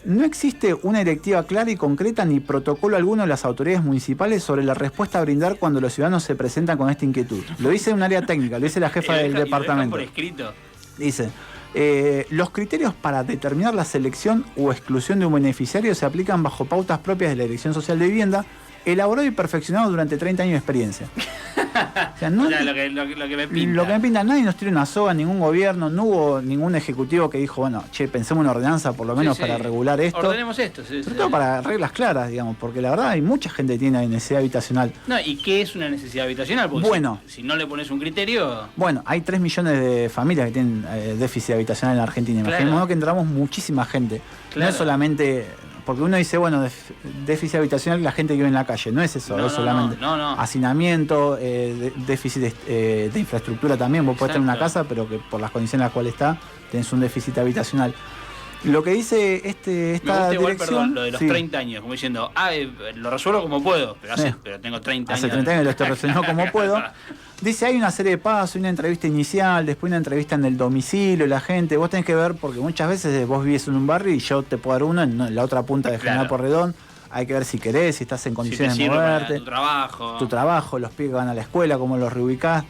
Speaker 10: no existe una directiva clara y concreta ni protocolo alguno de las autoridades municipales sobre la respuesta a brindar cuando los ciudadanos se presentan con esta inquietud. Lo dice un área técnica, lo dice la jefa del departamento.
Speaker 5: Por escrito.
Speaker 10: Dice, los criterios para determinar la selección o exclusión de un beneficiario se aplican bajo pautas propias de la Dirección Social de Vivienda, elaborado y perfeccionado durante 30 años de experiencia. O sea, no,
Speaker 5: lo que me pinta.
Speaker 10: Lo que me pinta, nadie nos tira una soga, ningún gobierno, no hubo ningún ejecutivo que dijo, bueno, che, pensemos una ordenanza por lo menos para regular esto.
Speaker 5: Ordenemos esto.
Speaker 10: Sobre todo para reglas claras, digamos, porque la verdad hay mucha gente que tiene necesidad habitacional.
Speaker 5: No, ¿y qué es una necesidad habitacional? Porque
Speaker 10: bueno,
Speaker 5: si no le pones un criterio...
Speaker 10: Bueno, hay 3 millones de familias que tienen déficit habitacional en la Argentina. Imaginemos que entramos muchísima gente. No es solamente... Porque uno dice, bueno, déficit habitacional, la gente que vive en la calle. No es eso, es solamente hacinamiento, déficit de infraestructura también. Vos podés tener una casa, pero que por las condiciones en las cuales está, tenés un déficit habitacional. Lo que dice esta
Speaker 5: me gusta igual,
Speaker 10: dirección...
Speaker 5: Perdón, lo de los 30 años, como diciendo, lo resuelvo como puedo, pero tengo 30 años.
Speaker 10: Hace 30 años lo estoy resolviendo como puedo. Dice, hay una serie de pasos, una entrevista inicial, después una entrevista en el domicilio, la gente. Vos tenés que ver, porque muchas veces vos vivís en un barrio y yo te puedo dar uno en la otra punta de General Pueyrredón. Hay que ver si querés, si estás en condiciones de moverte.
Speaker 5: Tu trabajo,
Speaker 10: los pibes que van a la escuela, cómo los reubicás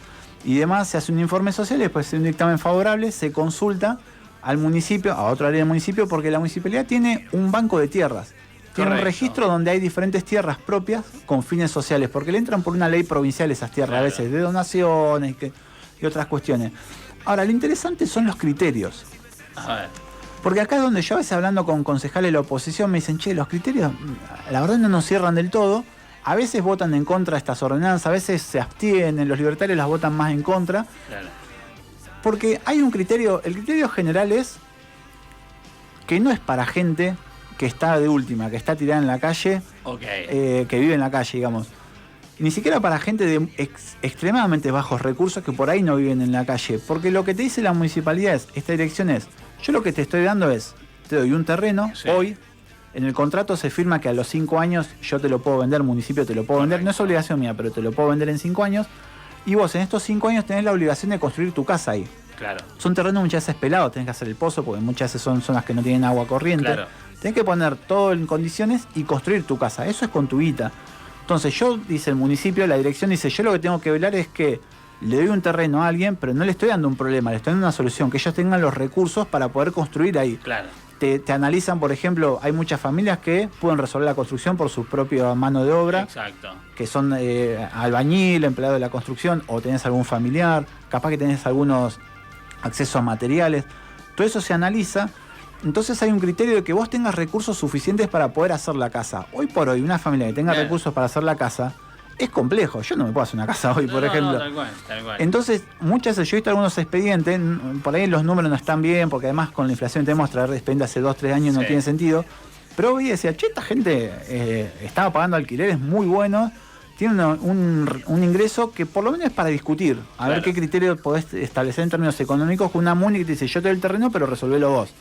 Speaker 10: y demás. Se hace un informe social y después se hace un dictamen favorable, se consulta al municipio, a otra área del municipio, porque la municipalidad tiene un banco de tierras. Tiene un registro donde hay diferentes tierras propias con fines sociales, porque le entran por una ley provincial esas tierras, a veces de donaciones y otras cuestiones. Ahora, lo interesante son los criterios.
Speaker 5: A ver.
Speaker 10: Porque acá es donde yo a veces hablando con concejales de la oposición me dicen, che, los criterios la verdad no nos cierran del todo. A veces votan en contra de estas ordenanzas, a veces se abstienen, los libertarios las votan más en contra.
Speaker 5: Claro.
Speaker 10: Porque hay un criterio, el criterio general es que no es para gente que está de última, que está tirada en la calle, que vive en la calle, digamos. Ni siquiera para gente de extremadamente bajos recursos que por ahí no viven en la calle. Porque lo que te dice la municipalidad es, esta dirección es, yo lo que te estoy dando es te doy un terreno, hoy, en el contrato se firma que a los 5 años yo te lo puedo vender, el municipio te lo puedo vender, no es obligación mía, pero te lo puedo vender en 5 años, y vos en estos 5 años tenés la obligación de construir tu casa ahí.
Speaker 5: Claro.
Speaker 10: Son terrenos muchas veces pelados, tenés que hacer el pozo, porque muchas veces son zonas que no tienen agua corriente.
Speaker 5: Claro.
Speaker 10: Tenés que poner todo en condiciones y construir tu casa, eso es con tu guita. Entonces yo, dice el municipio, la dirección dice, yo lo que tengo que velar es que le doy un terreno a alguien, pero no le estoy dando un problema, le estoy dando una solución, que ellos tengan los recursos para poder construir ahí.
Speaker 5: Claro.
Speaker 10: Te analizan, por ejemplo, hay muchas familias que pueden resolver la construcción por su propia mano de obra.
Speaker 5: Exacto.
Speaker 10: Que son albañil, empleado de la construcción, o tenés algún familiar, capaz que tenés algunos accesos a materiales. Todo eso se analiza. Entonces hay un criterio de que vos tengas recursos suficientes para poder hacer la casa. Hoy por hoy, una familia que tenga recursos para hacer la casa, es complejo. Yo no me puedo hacer una casa hoy, por ejemplo.
Speaker 5: No, tal cual.
Speaker 10: Entonces, muchas veces yo he visto algunos expedientes, por ahí los números no están bien, porque además con la inflación tenemos que traer expedientes hace 2-3 años, no tiene sentido. Pero hoy decía, che, esta gente estaba pagando alquileres muy buenos, tiene un ingreso que por lo menos es para discutir, a ver qué criterio podés establecer en términos económicos con una MUNI que te dice, yo te doy el terreno, pero resolvelo vos.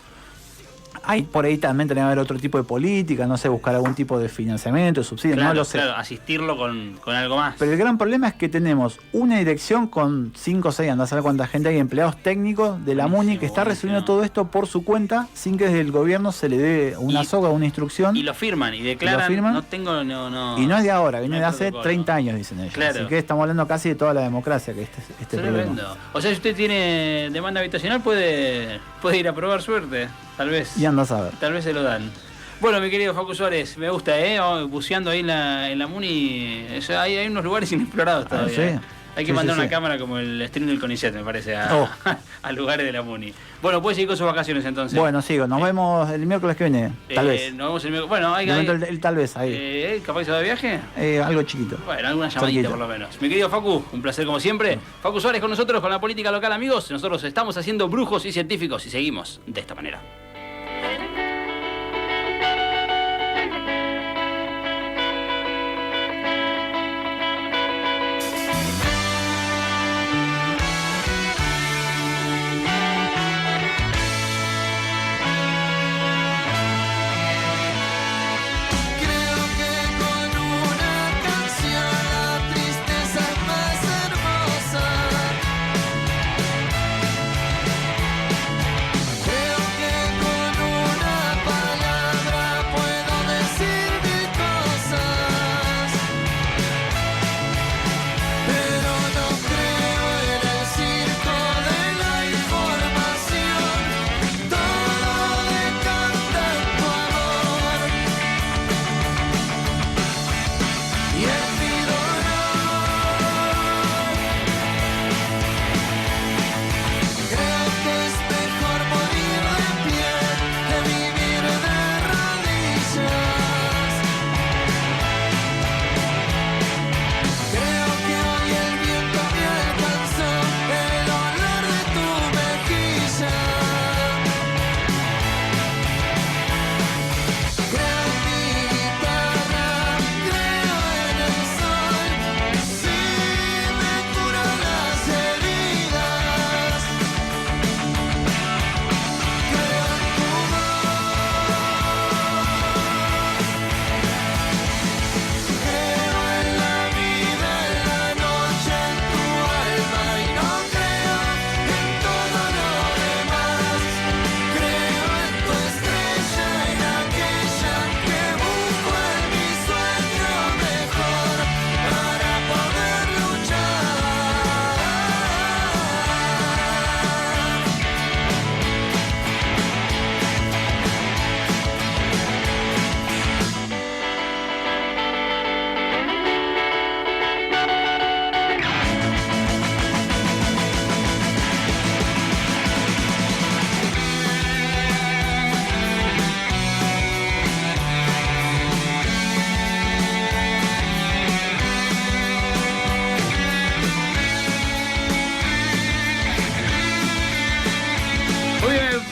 Speaker 10: Hay por ahí también tenía que haber otro tipo de política, no sé, buscar algún tipo de financiamiento, de subsidio,
Speaker 5: Claro,
Speaker 10: no lo sé.
Speaker 5: claro, asistirlo con algo más.
Speaker 10: Pero el gran problema es que tenemos una dirección con 5 o 6, andás a ver cuánta gente hay, empleados técnicos de la MUNI que está resolviendo todo esto por su cuenta sin que desde el gobierno se le dé una soga, una instrucción.
Speaker 5: Y lo firman y declaran, no tengo, no.
Speaker 10: Y no es de ahora, viene
Speaker 5: no
Speaker 10: de
Speaker 5: hay
Speaker 10: hace
Speaker 5: protocolo.
Speaker 10: 30 años, dicen ellos.
Speaker 5: Claro.
Speaker 10: Así que estamos hablando casi de toda la democracia que este
Speaker 5: Tremendo.
Speaker 10: problema.
Speaker 5: O sea, si usted tiene demanda habitacional, puede ir a probar suerte, tal vez.
Speaker 10: Y andás a ver.
Speaker 5: Tal vez se lo dan. Bueno, mi querido Facu Suárez, me gusta, buceando ahí en la MUNI, hay unos lugares inexplorados todavía.
Speaker 10: Sí.
Speaker 5: Hay que mandar una cámara como el stream del CONICET, me parece, a lugares de la MUNI. Bueno, puedes seguir con sus vacaciones entonces.
Speaker 10: Bueno, sigo, nos vemos el miércoles que viene, tal vez.
Speaker 5: Nos vemos el miércoles. Bueno, hay
Speaker 10: el tal vez ahí.
Speaker 5: ¿Capaz que se va de viaje?
Speaker 10: Algo chiquito.
Speaker 5: Bueno, alguna llamadita por lo menos. Mi querido Facu, un placer como siempre. Facu Suárez con nosotros, con la política local, amigos. Nosotros estamos haciendo brujos y científicos y seguimos de esta manera.
Speaker 9: Creo que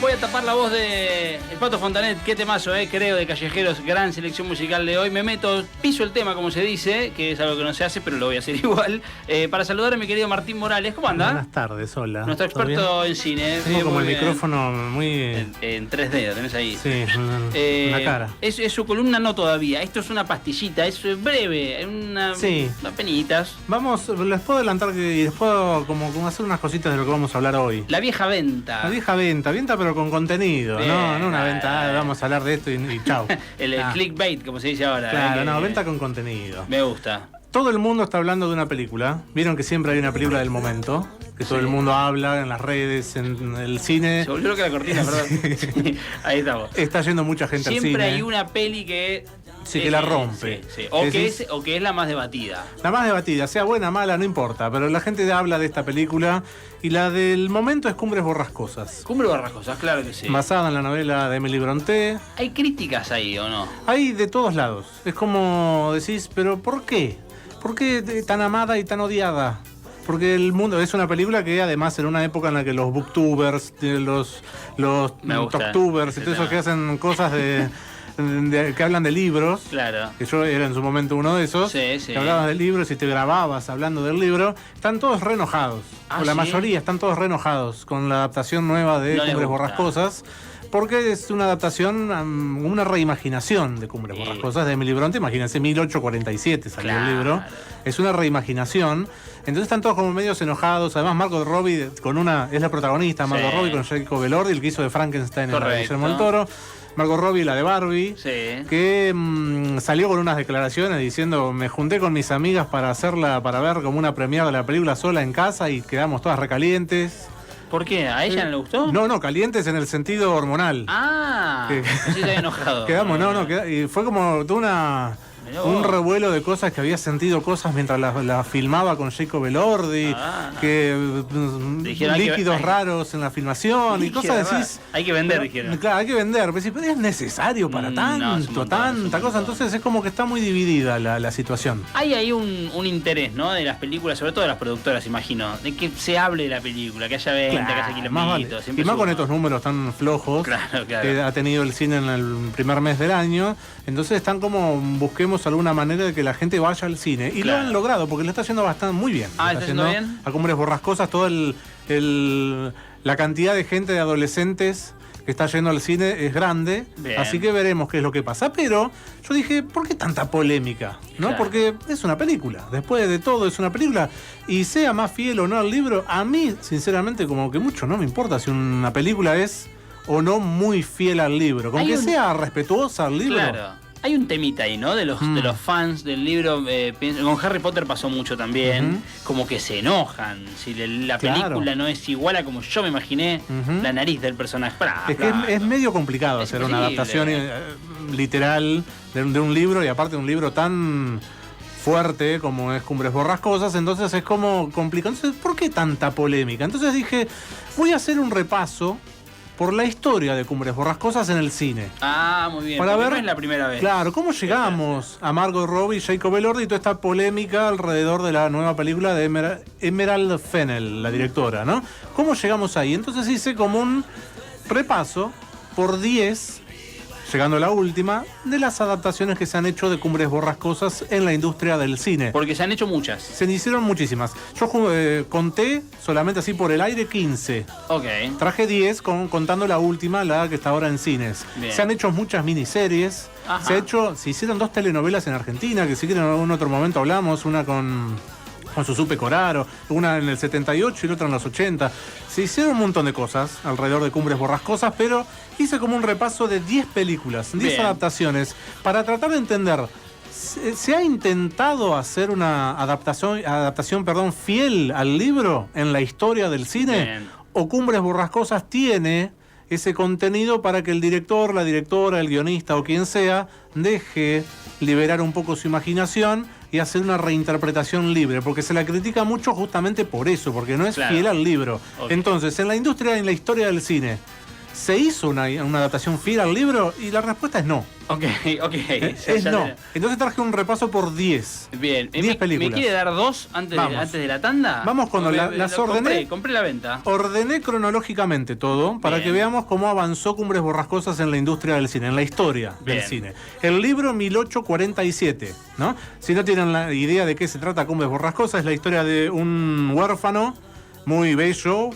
Speaker 5: voy a tapar la voz de el Pato Fontanet. Qué temazo, creo, de Callejeros. Gran selección musical de hoy. Me meto, piso el tema, como se dice, que es algo que no se hace, pero lo voy a hacer igual. Para saludar a mi querido Martín Morales. ¿Cómo anda?
Speaker 11: Buenas tardes, hola.
Speaker 5: Nuestro experto en cine.
Speaker 11: Tengo como el micrófono muy...
Speaker 5: En 3D, lo tenés ahí.
Speaker 11: Sí, una cara.
Speaker 5: Es su columna no todavía. Esto es una pastillita, es breve, unas penitas.
Speaker 11: Vamos, les puedo adelantar y después como hacer unas cositas de lo que vamos a hablar hoy.
Speaker 5: La vieja venta.
Speaker 11: La vieja venta pero con contenido, no una venta, vamos a hablar de esto y chao.
Speaker 5: el clickbait, como se dice ahora.
Speaker 11: Claro, no, venta con contenido.
Speaker 5: Me gusta.
Speaker 11: Todo el mundo está hablando de una película. Vieron que siempre hay una película del momento. Que todo el mundo habla en las redes, en el cine.
Speaker 5: Se volvió loca la cortina, perdón. Sí, ahí estamos.
Speaker 11: Está yendo mucha gente
Speaker 5: siempre
Speaker 11: al cine.
Speaker 5: Siempre hay una peli que...
Speaker 11: Sí, que la rompe.
Speaker 5: Sí. O que es la más debatida.
Speaker 11: La más debatida, sea buena, mala, no importa. Pero la gente habla de esta película. Y la del momento es Cumbres Borrascosas.
Speaker 5: Cumbres Borrascosas, claro que sí.
Speaker 11: Basada en la novela de Emily Brontë.
Speaker 5: ¿Hay críticas ahí o no?
Speaker 11: Hay de todos lados. Es como decís, pero ¿por qué? ¿Por qué tan amada y tan odiada? Porque el mundo es una película que además en una época en la que los booktubers, los tocktubers y todo eso que hacen cosas que hablan de libros,
Speaker 5: claro,
Speaker 11: que yo era en su momento uno de esos, que hablabas de libros y te grababas hablando del libro, están todos re enojados, o la mayoría están todos re enojados con la adaptación nueva de Cumbres Borrascosas, porque es una adaptación, una reimaginación de Cumbres Borrascosas de Emily Brontë. Imagínense, 1847 salió el libro, es una reimaginación. Entonces están todos como medios enojados. Además, Margot Robbie es la protagonista, Margot Robbie con Jacob Elordi, el que hizo de Frankenstein en la de Guillermo del Toro. Margot Robbie, la de Barbie, que salió con unas declaraciones diciendo: me junté con mis amigas para ver como una premiere de la película sola en casa y quedamos todas recalientes.
Speaker 5: ¿Por qué? ¿A ella no le gustó?
Speaker 11: No, calientes en el sentido hormonal.
Speaker 5: Sí, se había enojado.
Speaker 11: Quedamos, y fue como toda un revuelo de cosas, que había sentido cosas mientras la filmaba con Jacob Elordi, líquidos raros en la filmación y cosas así.
Speaker 5: Hay que vender, dijeron.
Speaker 11: Claro, hay que vender, pero es necesario para tanta cosa. Entonces es como que está muy dividida la situación.
Speaker 5: Hay ahí un interés, ¿no? De las películas, sobre todo de las productoras, imagino, de que se hable de la película, que haya venta, que haya kilómetros.
Speaker 11: Y más con estos números tan flojos que ha tenido el cine en el primer mes del año. Entonces están como, busquemos alguna manera de que la gente vaya al cine. Y lo han logrado, porque lo está haciendo bastante muy bien.
Speaker 5: ¿Está haciendo bien?
Speaker 11: A Cumbres Borrascosas, toda la cantidad de gente, de adolescentes que está yendo al cine es grande. Bien. Así que veremos qué es lo que pasa. Pero yo dije, ¿por qué tanta polémica? ¿No? Porque es una película. Después de todo es una película. Y sea más fiel o no al libro, a mí, sinceramente, como que mucho no me importa si una película es o no muy fiel al libro. Con que sea respetuosa al libro.
Speaker 5: Claro. Hay un temita ahí, ¿no? De los fans del libro. Con Harry Potter pasó mucho también. Como que se enojan. Si la película no es igual a como yo me imaginé la nariz del personaje.
Speaker 11: Es medio complicado hacer una adaptación literal de un libro, y aparte de un libro tan fuerte como es Cumbres Borrascosas. Entonces es como complicado. Entonces, ¿por qué tanta polémica? Entonces dije, voy a hacer un repaso por la historia de Cumbres Borrascosas en el cine.
Speaker 5: Muy bien.
Speaker 11: Para ver,
Speaker 5: no es la primera vez.
Speaker 11: Claro, cómo llegamos a Margot Robbie y Jacob Elordi y toda esta polémica alrededor de la nueva película de Emerald Fennell, la directora, ¿no? ¿Cómo llegamos ahí? Entonces hice como un repaso por 10, llegando a la última, de las adaptaciones que se han hecho de Cumbres Borrascosas en la industria del cine.
Speaker 5: Porque se han hecho muchas.
Speaker 11: Se hicieron muchísimas. Yo conté solamente así por el aire 15.
Speaker 5: Ok.
Speaker 11: Traje 10 contando la última, la que está ahora en cines. Bien. Se han hecho muchas miniseries. Se hicieron 2 telenovelas en Argentina, que si quieren en algún otro momento hablamos, una con Susupe Coraro, una en el 78 y la otra en los 80. Se hicieron un montón de cosas alrededor de Cumbres Borrascosas, pero hice como un repaso de 10 películas, 10 adaptaciones, para tratar de entender. ¿Se ha intentado hacer una adaptación fiel al libro en la historia del cine? Bien. ¿O Cumbres Borrascosas tiene ese contenido para que el director, la directora, el guionista o quien sea deje liberar un poco su imaginación y hacer una reinterpretación libre? Porque se la critica mucho justamente por eso, porque no es fiel al libro. Entonces, en la industria, en la historia del cine, ¿se hizo una adaptación fiel al libro? Y la respuesta es no.
Speaker 5: Ok.
Speaker 11: Es no. Entonces traje un repaso por 10.
Speaker 5: Bien.
Speaker 11: 10 películas.
Speaker 5: ¿Me quiere dar 2 antes de la tanda?
Speaker 11: Vamos cuando las ordené.
Speaker 5: Compré la venta.
Speaker 11: Ordené cronológicamente todo para que veamos cómo avanzó Cumbres Borrascosas en la industria del cine, en la historia del cine. El libro 1847, ¿no? Si no tienen la idea de qué se trata Cumbres Borrascosas, es la historia de un huérfano muy bello,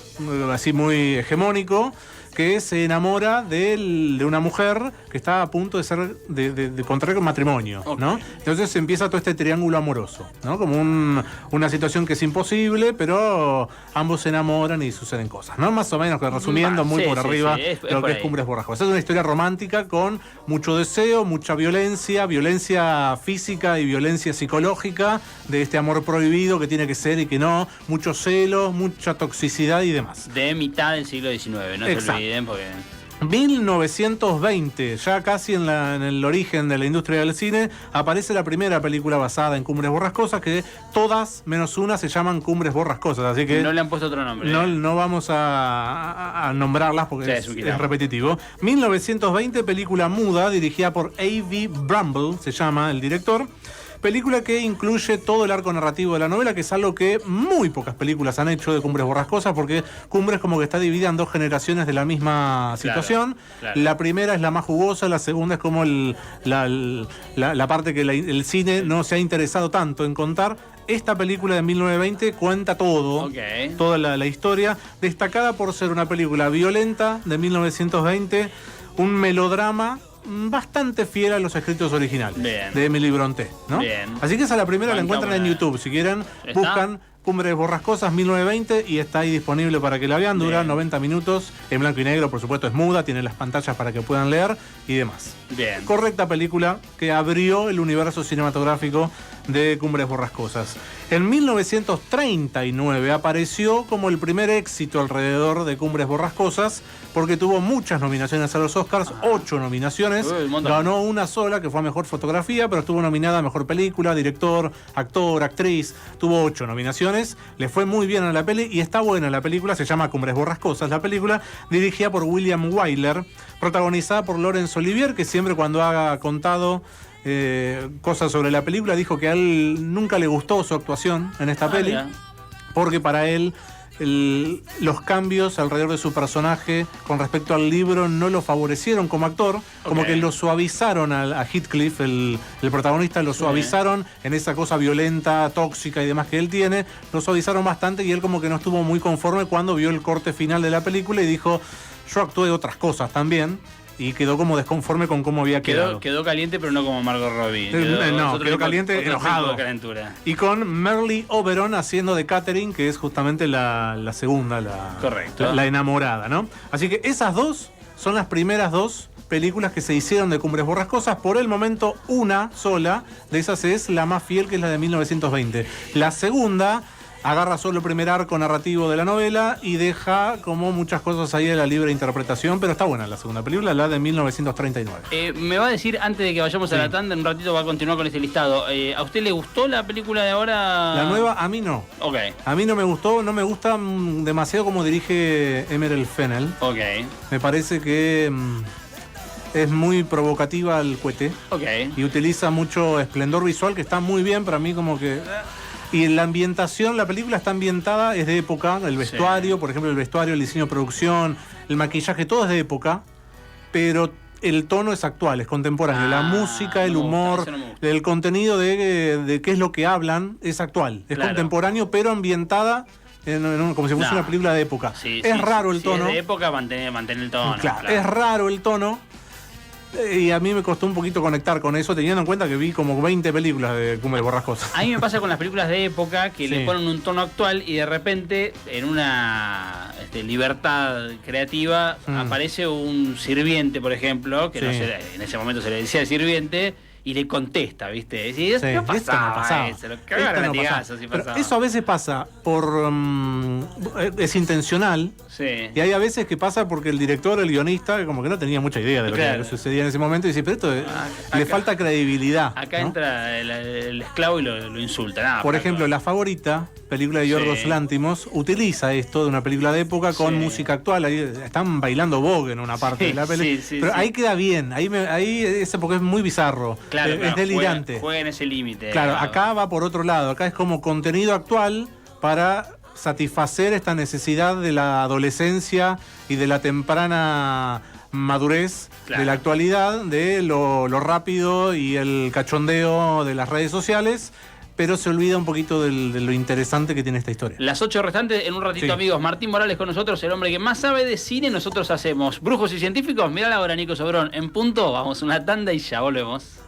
Speaker 11: así muy hegemónico, que se enamora de una mujer que está a punto de contraer matrimonio, ¿no? Entonces empieza todo este triángulo amoroso, ¿no? Como una situación que es imposible, pero ambos se enamoran y suceden cosas, ¿no? Más o menos, resumiendo muy por arriba lo que es Cumbres Borrascosas. Es una historia romántica con mucho deseo, mucha violencia física y violencia psicológica de este amor prohibido que tiene que ser y que no, mucho celo, mucha toxicidad y demás.
Speaker 5: De mitad del siglo XIX, ¿no?
Speaker 11: Exacto.
Speaker 5: 1920,
Speaker 11: ya casi en el origen de la industria del cine, aparece la primera película basada en Cumbres Borrascosas, que todas, menos una, se llaman Cumbres Borrascosas, así que...
Speaker 5: No le han puesto otro nombre.
Speaker 11: No vamos a nombrarlas porque es repetitivo. 1920, película muda, dirigida por A.V. Bramble, se llama el director. Película que incluye todo el arco narrativo de la novela, que es algo que muy pocas películas han hecho de Cumbres Borrascosas, porque Cumbres como que está dividida en dos generaciones de la misma situación. Claro. La primera es la más jugosa, la segunda es como la parte que el cine no se ha interesado tanto en contar. Esta película de 1920 cuenta todo, toda la historia, destacada por ser una película violenta de 1920, un melodrama bastante fiel a los escritos originales de Emily Brontë, ¿no? Así que esa la primera, la encuentran en YouTube. Si quieren, buscan Cumbres Borrascosas 1920 y está ahí disponible para que la vean. Dura 90 minutos, en blanco y negro, por supuesto es muda, tiene las pantallas para que puedan leer y demás. Correcta película que abrió el universo cinematográfico de Cumbres Borrascosas. En 1939 apareció como el primer éxito alrededor de Cumbres Borrascosas, porque tuvo muchas nominaciones a los Oscars, 8 nominaciones, ganó una sola que fue a Mejor Fotografía, pero estuvo nominada a Mejor Película, Director, Actor, Actriz, tuvo 8 nominaciones, le fue muy bien a la peli y está buena la película, se llama Cumbres Borrascosas la película, dirigida por William Wyler, protagonizada por Laurence Olivier, que siempre cuando ha contado cosas sobre la película dijo que a él nunca le gustó su actuación en esta peli, porque para él los cambios alrededor de su personaje con respecto al libro no lo favorecieron como actor, como que lo suavizaron a Heathcliff, el protagonista, lo suavizaron en esa cosa violenta, tóxica y demás que él tiene, lo suavizaron bastante y él como que no estuvo muy conforme cuando vio el corte final de la película y dijo, yo actué de otras cosas también. Y quedó como desconforme con cómo había quedado.
Speaker 5: Quedó caliente, pero no como Margot Robbie.
Speaker 11: Quedó caliente, enojado. Y con Merle Oberon haciendo de Catherine, que es justamente la segunda, la enamorada, ¿no? Así que esas dos son las primeras dos películas que se hicieron de Cumbres Borrascosas. Por el momento, una sola de esas es la más fiel, que es la de 1920. La segunda agarra solo el primer arco narrativo de la novela y deja como muchas cosas ahí de la libre interpretación, pero está buena la segunda película, la de 1939.
Speaker 5: Me va a decir, antes de que vayamos a la tanda, en un ratito va a continuar con este listado. ¿A usted le gustó la película de ahora?
Speaker 11: La nueva, a mí no. A mí no me gustó, no me gusta demasiado como dirige Emerald Fennell. Me parece que es muy provocativa el cohete. Y utiliza mucho esplendor visual, que está muy bien, pero a mí como que... Y la ambientación, la película está ambientada, es de época, el vestuario, por ejemplo, el vestuario, el diseño de producción, el maquillaje, todo es de época, pero el tono es actual, es contemporáneo. La música, el humor, el contenido de qué es lo que hablan es actual, es contemporáneo, pero ambientada como si fuese una película de época. Es raro el tono.
Speaker 5: Es de época, mantener el tono.
Speaker 11: Es raro el tono. Y a mí me costó un poquito conectar con eso, teniendo en cuenta que vi como 20 películas de Cumbres Borrascosas.
Speaker 5: A mí me pasa con las películas de época que le ponen un tono actual y de repente en una libertad creativa aparece un sirviente, por ejemplo, que no sé, en ese momento se le decía sirviente, y le contesta, ¿viste? Y esto
Speaker 11: Sí,
Speaker 5: no
Speaker 11: esto no
Speaker 5: pasaba,
Speaker 11: pasaba.
Speaker 5: eso, lo
Speaker 11: Esto
Speaker 5: cagaron
Speaker 11: no
Speaker 5: a latigazos
Speaker 11: pasaba.
Speaker 5: si
Speaker 11: Pero
Speaker 5: pasaba.
Speaker 11: eso a veces pasa por... es intencional.
Speaker 5: Sí.
Speaker 11: Y hay a veces que pasa porque el director, el guionista, como que no tenía mucha idea de lo
Speaker 5: Claro.
Speaker 11: que sucedía en ese momento y dice, pero esto le falta credibilidad.
Speaker 5: Acá
Speaker 11: ¿no?
Speaker 5: entra el esclavo y lo insulta. Nada,
Speaker 11: Por
Speaker 5: Paco.
Speaker 11: ejemplo, La Favorita, película de Yorgos
Speaker 5: Sí.
Speaker 11: Lántimos, utiliza esto de una película de época con
Speaker 5: Sí.
Speaker 11: música actual. Ahí están bailando Vogue en una parte
Speaker 5: Sí,
Speaker 11: de la película.
Speaker 5: sí, sí,
Speaker 11: pero
Speaker 5: sí.
Speaker 11: ahí queda bien, ahí porque es muy bizarro.
Speaker 5: Claro,
Speaker 11: es delirante.
Speaker 5: Juega en ese límite.
Speaker 11: Claro, acá va por otro lado. Acá es como contenido actual para satisfacer esta necesidad de la adolescencia y de la temprana madurez
Speaker 5: Claro.
Speaker 11: de la actualidad, de lo rápido y el cachondeo de las redes sociales, pero se olvida un poquito de lo interesante que tiene esta historia.
Speaker 5: Las 8 restantes en un ratito,
Speaker 11: Sí.
Speaker 5: amigos. Martín Morales con nosotros, el hombre que más sabe de cine. Nosotros hacemos Brujos y Científicos. Mirá la hora, Nico Sobrón. En punto, vamos a una tanda y ya volvemos.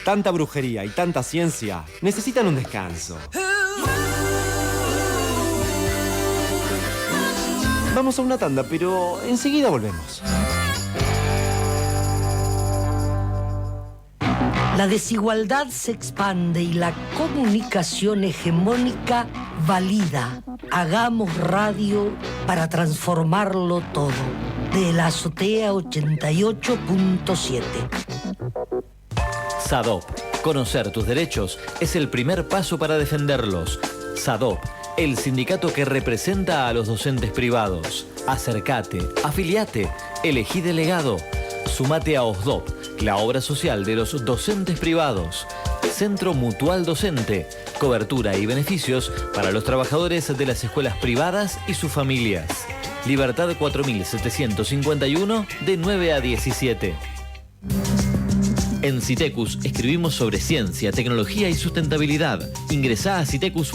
Speaker 1: Tanta brujería y tanta ciencia necesitan un descanso. Vamos a una tanda, pero enseguida volvemos.
Speaker 12: La desigualdad se expande y la comunicación hegemónica valida. Hagamos radio para transformarlo todo. De la azotea 88.7.
Speaker 13: SADOP. Conocer tus derechos es el primer paso para defenderlos. SADOP, el sindicato que representa a los docentes privados. Acércate, afiliate, elegí delegado. Sumate a OSDOP, la obra social de los docentes privados. Centro Mutual Docente. Cobertura y beneficios para los trabajadores de las escuelas privadas y sus familias. Libertad 4751 de 9 a 17. En Citecus escribimos sobre ciencia, tecnología y sustentabilidad. Ingresá a Citecus.